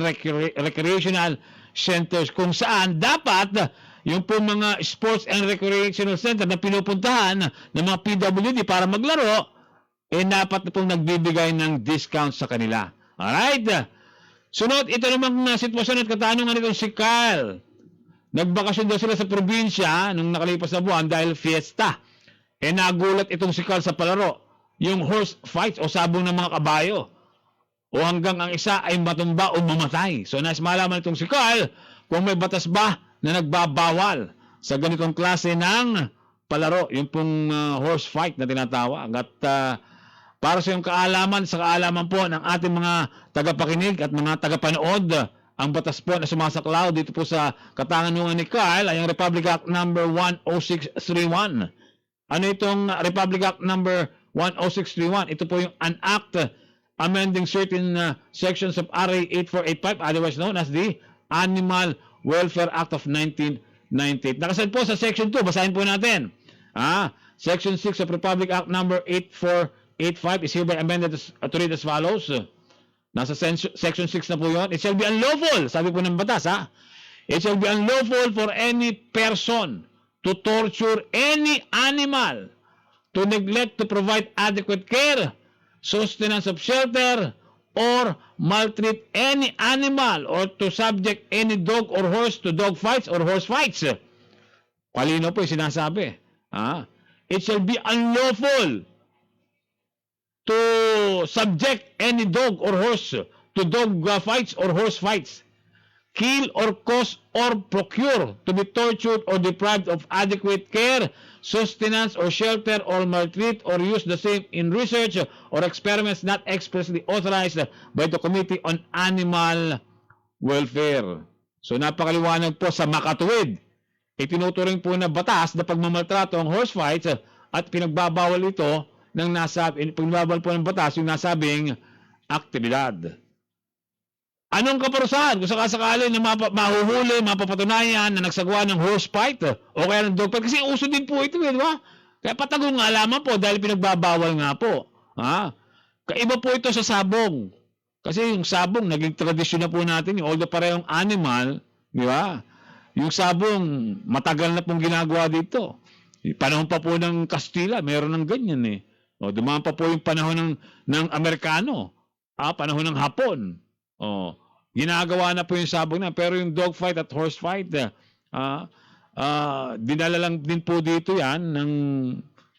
recreational centers kung saan dapat yung po mga sports and recreational center na pinupuntahan ng mga PWD para maglaro, dapat na pong nagbibigay ng discount sa kanila. Alright? Sunod, ito namang sitwasyon at katanungan nitong si Carl. Nagbakasyon daw sila sa probinsya nung nakalipas na buwan dahil fiesta. Nagulat itong si Carl sa palaro. Yung horse fights o sabong ng mga kabayo. O hanggang ang isa ay matumba o mamatay. So, nais malaman itong si Carl kung may batas ba na nagbabawal sa ganitong klase ng palaro. Yung pong horse fight na tinatawag. At para sa yung kaalaman, sa kaalaman po ng ating mga tagapakinig at mga tagapanood, ang batas po na sumasaklaw dito po sa katanungan ni Carl ay ang Republic Act number 10631. Ano itong Republic Act number 10631? Ito po yung an act amending certain sections of RA 8485, otherwise known as the Animal Welfare Act of 1998. Nakasaad po sa Section 2, basahin po natin. Section 6 of Republic Act number 8485 is hereby amended to read as follows. Nasa Section 6 na po yun. It shall be unlawful, sabi po ng batas, it shall be unlawful for any person to torture any animal, to neglect to provide adequate care, sustenance of shelter, or maltreat any animal, or to subject any dog or horse to dog fights or horse fights. Kalino po yung sinasabi. It shall be unlawful to subject any dog or horse to dog fights or horse fights, kill or cause or procure to be tortured or deprived of adequate care, sustenance or shelter, or maltreat or use the same in research or experiments not expressly authorized by the Committee on Animal Welfare. So napakaliwanag po sa makatuwid. Itinuturing po na batas na pagmamaltrato ang horse fights at pinagbabawal ito ng pagbabawal po ng batas yung nasabing aktibidad. Anong kaparusahan kung sakasakali na mahuhuli, mapapatunayan na nagsagawa ng horse fight o kaya ng dog fight? Kasi uso din po ito, di ba? Kaya patagong nga lamang po dahil pinagbabawal nga po. Ha? Kaiba po ito sa sabong. Kasi yung sabong, naging tradisyon na po natin, yung although parehong animal, di ba? Yung sabong, matagal na pong ginagawa dito. Panahon pa po ng Kastila, meron ng ganyan eh. O, dumaan pa po yung panahon ng Amerikano. Panahon ng Hapon. O, ginagawa na po yung sabong na. Pero yung dog fight at horse fight, dinala lang din po dito yan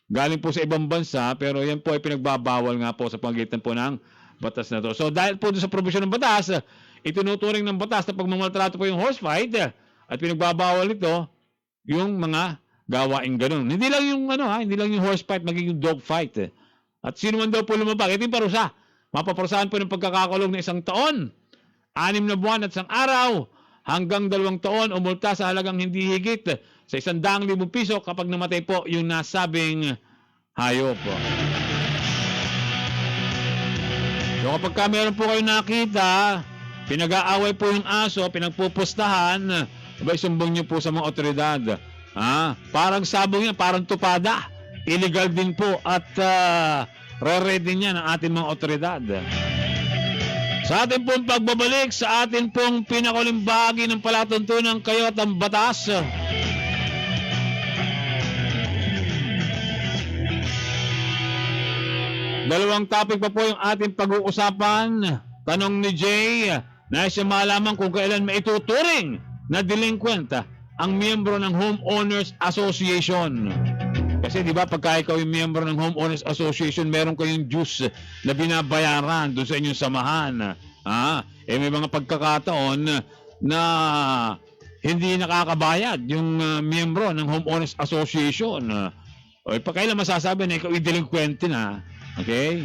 galing po sa ibang bansa, pero yan po ay pinagbabawal nga po sa pamagitan po ng batas na to. So dahil po sa probisyon ng batas, itinuturing ng batas na pagmamaltrato po yung horse fight at pinagbabawal nito yung mga gawaing ganun. Hindi lang yung hindi lang yung horse fight, maging yung dog fight. At sino man daw po lumabag, ito yung parusa. Mapaparusahan po ng pagkakakulong ng 1 taon, 6 na buwan at 1 araw, hanggang 2 taon o multa sa halagang hindi higit sa 100,000 piso kapag namatay po yung nasabing hayop. So kapag meron po kayo nakita, pinag-aaway po yung aso, pinagpupustahan, isumbong nyo po sa mga otoridad. Parang sabong yan, parang tupada. Illegal din po at re-read din yan ng ating mga otoridad. Sa ating pong pagbabalik sa ating pong pinakuling bahagi ng palatuntunan kayo at ang batas. Dalawang topic pa po yung ating pag-uusapan. Tanong ni Jay, nais siya malaman kung kailan maituturing na delinquent ang miyembro ng Homeowners Association. Kasi di ba pagka ikaw yung miyembro ng Homeowners Association, meron kayong dues na binabayaran doon sa inyong samahan. May mga pagkakataon na hindi nakakabayad yung miyembro ng Homeowners Association. Kailan masasabi na ikaw yung delinquente na? Okay?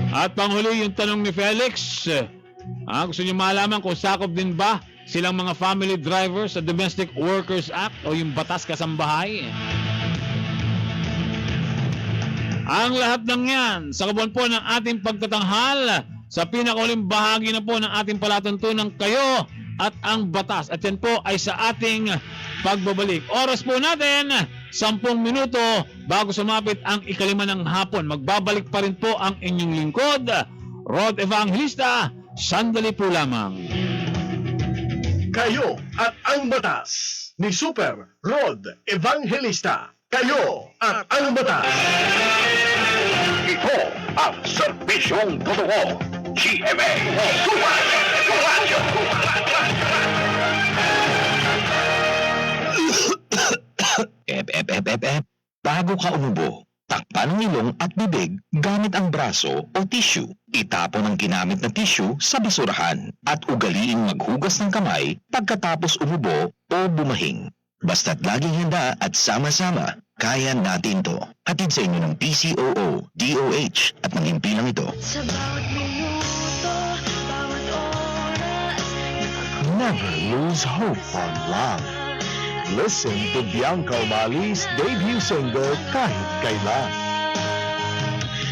At panghuli yung tanong ni Felix. Gusto niyo malaman kung sakop din ba silang mga family drivers sa Domestic Workers Act o yung batas kasambahay? Ang lahat ng yan sa kabuuan po ng ating pagtatanghal sa pinakahuling bahagi na po ng ating palatuntunan kayo at ang batas. At yan po ay sa ating pagbabalik. Oras po natin, 10 minuto bago sumapit ang 5 ng hapon. Magbabalik pa rin po ang inyong lingkod, Rod Evangelista. Sandali po lamang. Kayo at ang batas ni Super Rod Evangelista. Kayo at ang batas. Ito ang serbisyong totoo. GMA Radyo. Bago ka umubo, takpan ang ilong at bibig gamit ang braso o tissue. Itapon ang ginamit na tissue sa basurahan at ugaliing maghugas ng kamay pagkatapos umubo o bumahing. Basta't laging handa at sama-sama, kaya natin to. Hatid sa inyo ng PCOO, DOH at ng himpilang ito. Sa bawat minuto, bawat oras, Never lose hope on love. Listen to Bianca O'Malley's debut single, Kahit Kailan.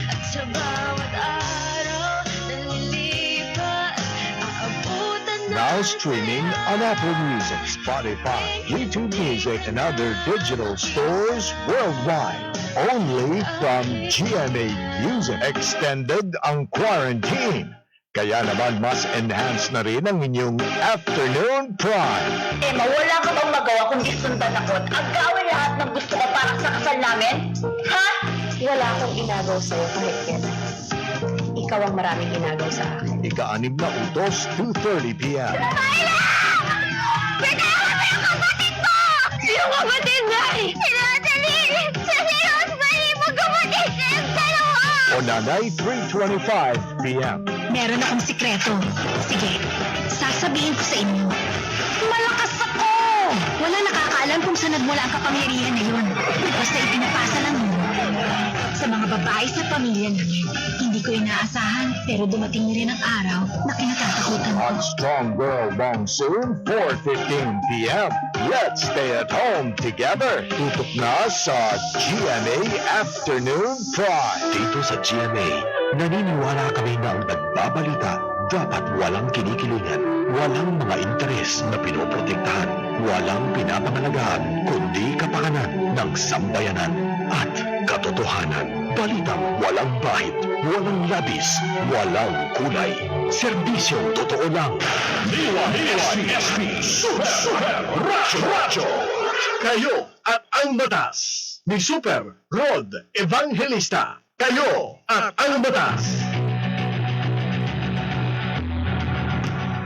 at sa bawat araw na lilipas, aabutan na Now streaming on Apple Music, Spotify, YouTube Music, and other digital stores worldwide. Only from GMA Music. Extended ang quarantine. Kaya naman mas enhanced na rin ang inyong afternoon prime. Wala ka bang magawa kundi sundan ako at agawin lahat ng gusto ko para sa kasal namin? Ha? Wala akong inagaw sa'yo kahit kailan. Ikaw ang maraming inagaw sa akin. Ika-6 na utos, 2:30 p.m. Pinakawa mo yung kapatid mo! Sino kapatid, Nay? Sinadali! Sa Leos, mali mo kapatid kayong dalawa! O Nanay, 3:25 p.m. Meron akong sikreto. Sige, sasabihin ko sa inyo. Malakas ako! Wala nakakaalam kung saan nagmula ang kapangyarihan na yun. Basta ipinapasa lang yun. Sa mga babae sa pamilya namin, hindi ko inaasahan pero dumating na rin ang araw na kinatatakutan ko. On Strong Girl Monsoon, 4:15 p.m. Let's stay at home together. Tutok na sa GMA Afternoon Prime. Dito sa GMA, naniniwala kami na ang nagbabalita Dapat walang kinikilingan, walang mga interes na pinoprotektahan, walang pinapangalagaan, kundi kapakanan ng sambayanan at katotohanan. Balitang walang bahid, walang labis, walang kulay. Serbisyong totoo lang. DYSP Super Racho. Kayo at ang batas ni Super Rod Evangelista. Kayo at ang batas.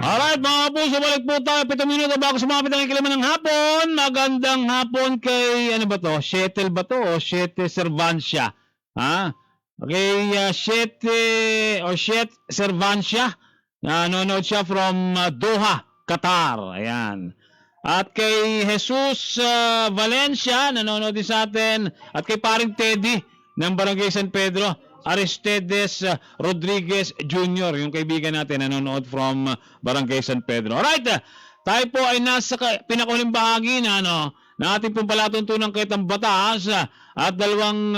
Alright mga kapuso, balik po tayo 7 minuto bago sumapit ang ikilaman ng hapon. Magandang hapon kay, ano ba to? Shetel ba to o Shete Servancia? Ha? Okay, Shete or Shet Servancia. Nanonood siya from Doha, Qatar. Ayan. At kay Jesus Valencia, nanonood din sa atin. At kay paring Teddy ng Barangay San Pedro. Aristides Rodriguez Jr., yung kaibigan natin, nanonood from Barangay San Pedro. Alright, tayo po ay nasa pinakahuling bahagi na, na ating pong palatuntunan kahit ang batas at dalawang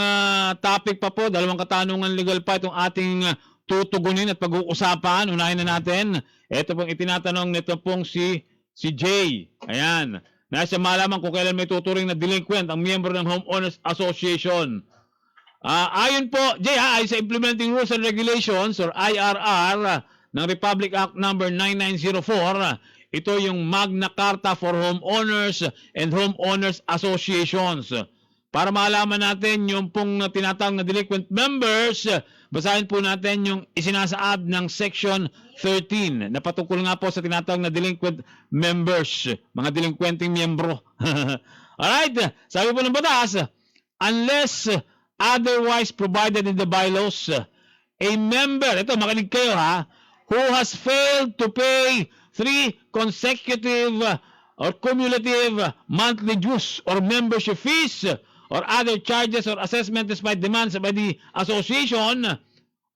topic pa po, dalawang katanungan legal pa itong ating tutugunin at pag-uusapan. Unahin na natin, ito pong itinatanong nito pong si Jay. Ayan, nasa malaman kung kailan may tuturing na delinquent ang miyembro ng Homeowners Association. Ayon po, Jay, ay sa Implementing Rules and Regulations or IRR ng Republic Act number 9904, ito yung Magna Carta for Homeowners and Homeowners Associations. Para malaman natin yung pong tinatawag na delinquent members, basahin po natin yung isinasaad ng Section 13 na patungkol nga po sa tinatawag na delinquent members, mga delinquenting miyembro. Alright, sabi po ng batas, unless otherwise provided in the bylaws, a member, ito makinig kayo ha, who has failed to pay 3 consecutive or cumulative monthly dues or membership fees or other charges or assessment despite demands by the association,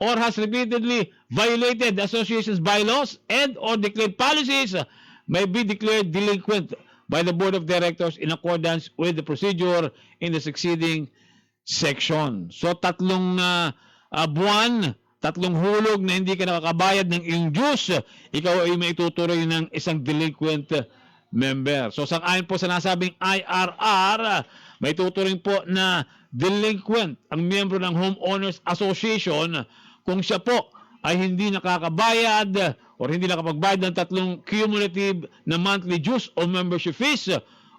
or has repeatedly violated the association's bylaws and or declared policies, may be declared delinquent by the board of directors in accordance with the procedure in the succeeding section. So, 3 buwan, 3 hulog na hindi ka nakakabayad ng iyong dues, ikaw ay maitutuloy ng isang delinquent member. So, sang-ayon po sa nasabing IRR, may tuturing po na delinquent ang miyembro ng Homeowners Association kung siya po ay hindi nakakabayad or hindi nakapagbayad ng 3 cumulative na monthly dues o membership fees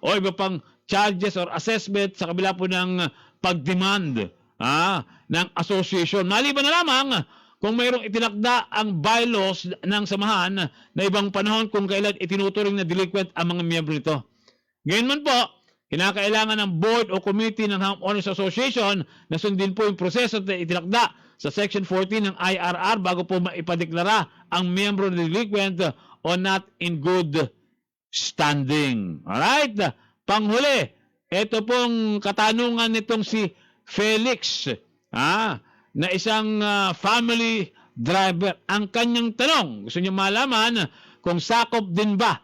o iba pang charges or assessment sa kabila po ng pag-demand ng association. Maliban na lamang kung mayroong itinakda ang bylaws ng samahan na ibang panahon kung kailan itinuturing na delinquent ang mga miyembro nito. Ngayon man po, kinakailangan ng board o committee ng Homeowners Association na sundin po yung proseso na itinakda sa Section 14 ng IRR bago po maipadeklara ang miyembro na delinquent o not in good standing. Alright? Panghuli, ito pong katanungan nitong si Felix, na isang family driver. Ang kanyang tanong, gusto niyo malaman kung sakop din ba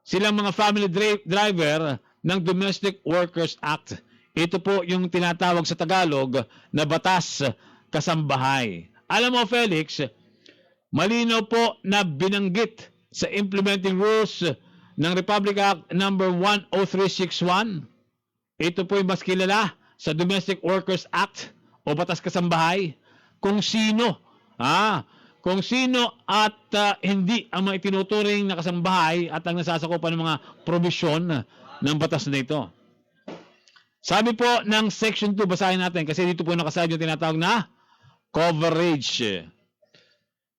silang mga family driver ng Domestic Workers Act. Ito po yung tinatawag sa Tagalog na Batas Kasambahay. Alam mo, Felix, malinaw po na binanggit sa Implementing Rules ng Republic Act number 10361. Ito po yung mas kilala sa Domestic Workers Act o Batas Kasambahay kung sino at hindi ang mga itinuturing na kasambahay at ang nasasakupan ng mga probisyon ng batas na ito. Sabi po ng Section 2, basahin natin kasi dito po nakasaad yung tinatawag na coverage.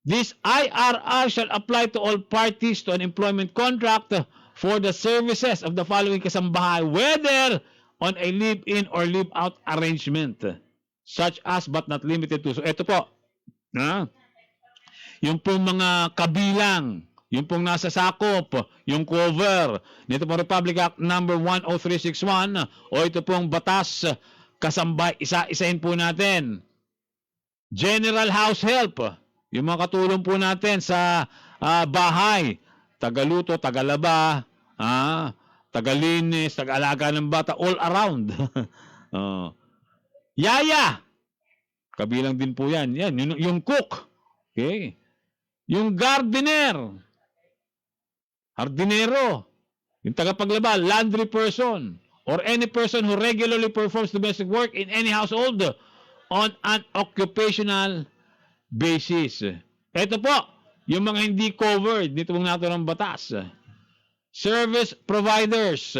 This IRR shall apply to all parties to an employment contract for the services of the following kasambahay, whether on a live-in or live-out arrangement, such as but not limited to. So, ito po, yung pong mga kabilang, yung pong nasa sakop, yung cover, nito pong Republic Act number 10361, o ito pong batas kasambay, isa-isahin po natin. General House Help, yung mga katulong po natin sa bahay, tagaluto, tagalaba, tagalinis, tagaalaga ng bata, all around. Yaya, kabilang din po yan. Yan, yung cook. Okay. Yung gardener, hardinero, yung tagapaglaba, laundry person, or any person who regularly performs domestic work in any household on an occupational basis. Ito po, yung mga hindi covered nito ng naturang batas. Service providers.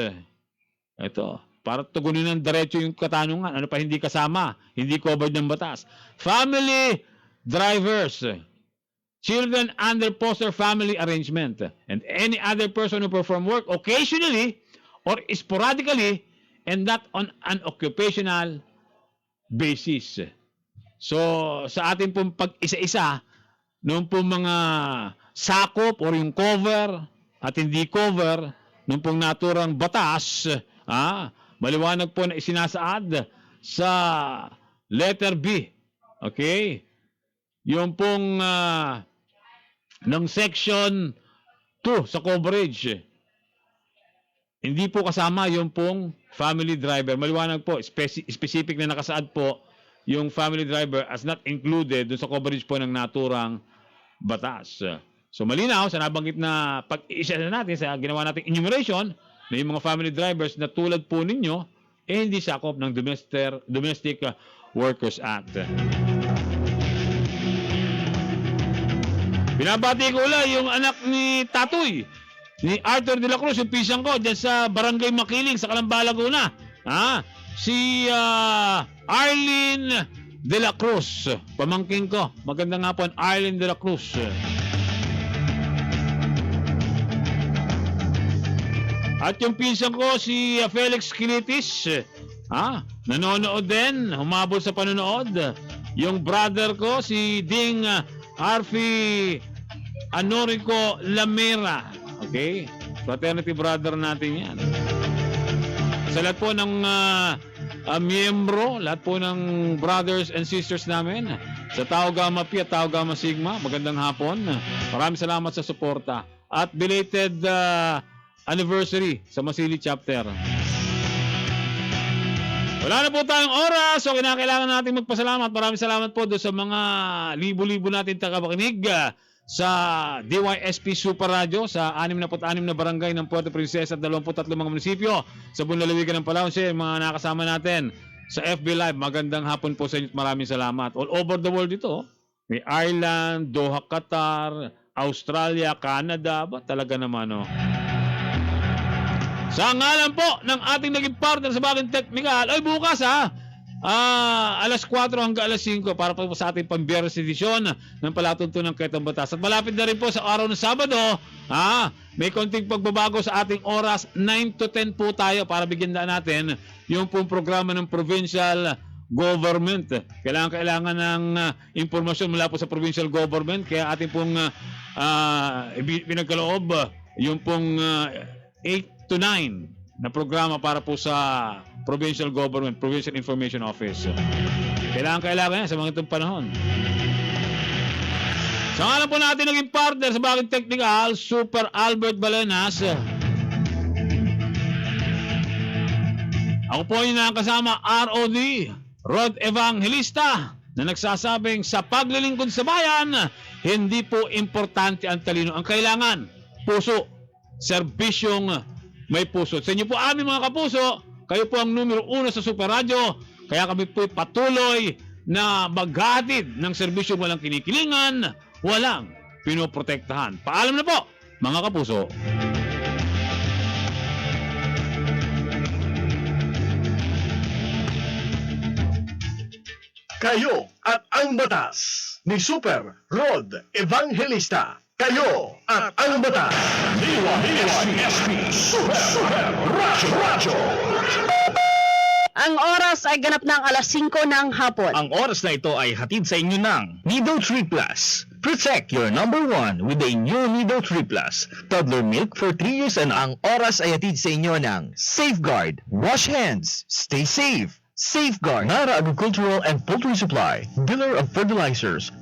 Ito, para tugunin ng diretso yung katanungan. Ano pa hindi kasama? Hindi covered ng batas. Family drivers. Children under foster family arrangement. And any other person who perform work occasionally or sporadically and not on an occupational basis. So, sa ating pong pag-isa-isa, noong pong mga sakop or yung cover at hindi cover, noong pong naturang batas, maliwanag po na isinasaad sa letter B. Okay? Yung pong ng section 2 sa coverage. Hindi po kasama yung pong family driver. Maliwanag po, specific na nakasaad po yung family driver as not included dun sa coverage po ng naturang batas. So malinaw sa nabanggit na pag-iisa natin sa ginawa nating enumeration na yung mga family drivers na tulad po ninyo hindi sakop ng Domestic Workers Act. Binabati ko ulit yung anak ni Tatoy, ni Arthur de la Cruz, yung pisang ko dyan sa Barangay Makiling sa Calamba, Laguna. Si Arlene de la Cruz, pamangkin ko. Magandang hapon, Arlene de la Cruz. At yung pinsan ko, si Felix Kilitis, nanonood din, humabol sa panonood. Yung brother ko, si Ding Arfi Anorico Lamera. Okay? Fraternity brother natin yan. Sa lahat po ng miyembro, lahat po ng brothers and sisters namin, sa Tau Gamma Pi at Tau Gamma Sigma, magandang hapon. Maraming salamat sa suporta. At belated anniversary sa Masili Chapter. Wala na po tayong oras, so kinakailangan natin magpasalamat. Maraming salamat po doon sa mga libo-libo natin tagapakinig sa DYSP Super Radio sa 66 na barangay ng Puerto Princesa at 23 mga munisipyo sa buong lalawigan ng Palawan. Mga nakasama natin sa FB Live, magandang hapon po sa inyo. Maraming salamat. All over the world ito. May Ireland, Doha, Qatar, Australia, Canada. Ba talaga naman, oh. Sa ngalan po ng ating naging partner sa Bagong Technical, ay bukas alas 4 hanggang alas 5 para po sa ating pambiyernes edisyon ng Palatuntunan Quezon Batas. At malapit na rin po sa araw ng Sabado, may konting pagbabago sa ating oras, 9 to 10 po tayo para bigyan natin yung pong programa ng provincial government. Kailangan ng impormasyon mula po sa provincial government, kaya ating pong pinagkaloob yung pong 8 to 9 na programa para po sa provincial government, Provincial Information Office. Kailangan yan sa mga itong panahon. Sa ngalan po natin naging partner sa Bagong Technical, Super Albert Balenas. Ako po yung nakasama, ROD, Rod Evangelista, na nagsasabing sa paglilingkod sa bayan, hindi po importante ang talino. Ang kailangan, puso, serbisyong may puso. Sa inyo po aming mga kapuso, kayo po ang numero 1 sa Super Radio, kaya kami po patuloy na maghatid ng serbisyong walang kinikilingan, walang pinoprotektahan. Paalam na po, mga kapuso. Kayo at ang batas ni Super Rod Evangelista. Kayo at ang batas. DYSP Super Radio. Ang oras ay ganap ng alas 5 ng hapon. Ang oras na ito ay hatid sa inyo ng Nido 3 Plus. Protect your number 1 with a new Nido 3 Plus. Toddler milk for 3 years and ang oras ay hatid sa inyo ng Safeguard. Wash hands. Stay safe. Safeguard. Nara Agricultural and Poultry Supply. Dealer of fertilizers.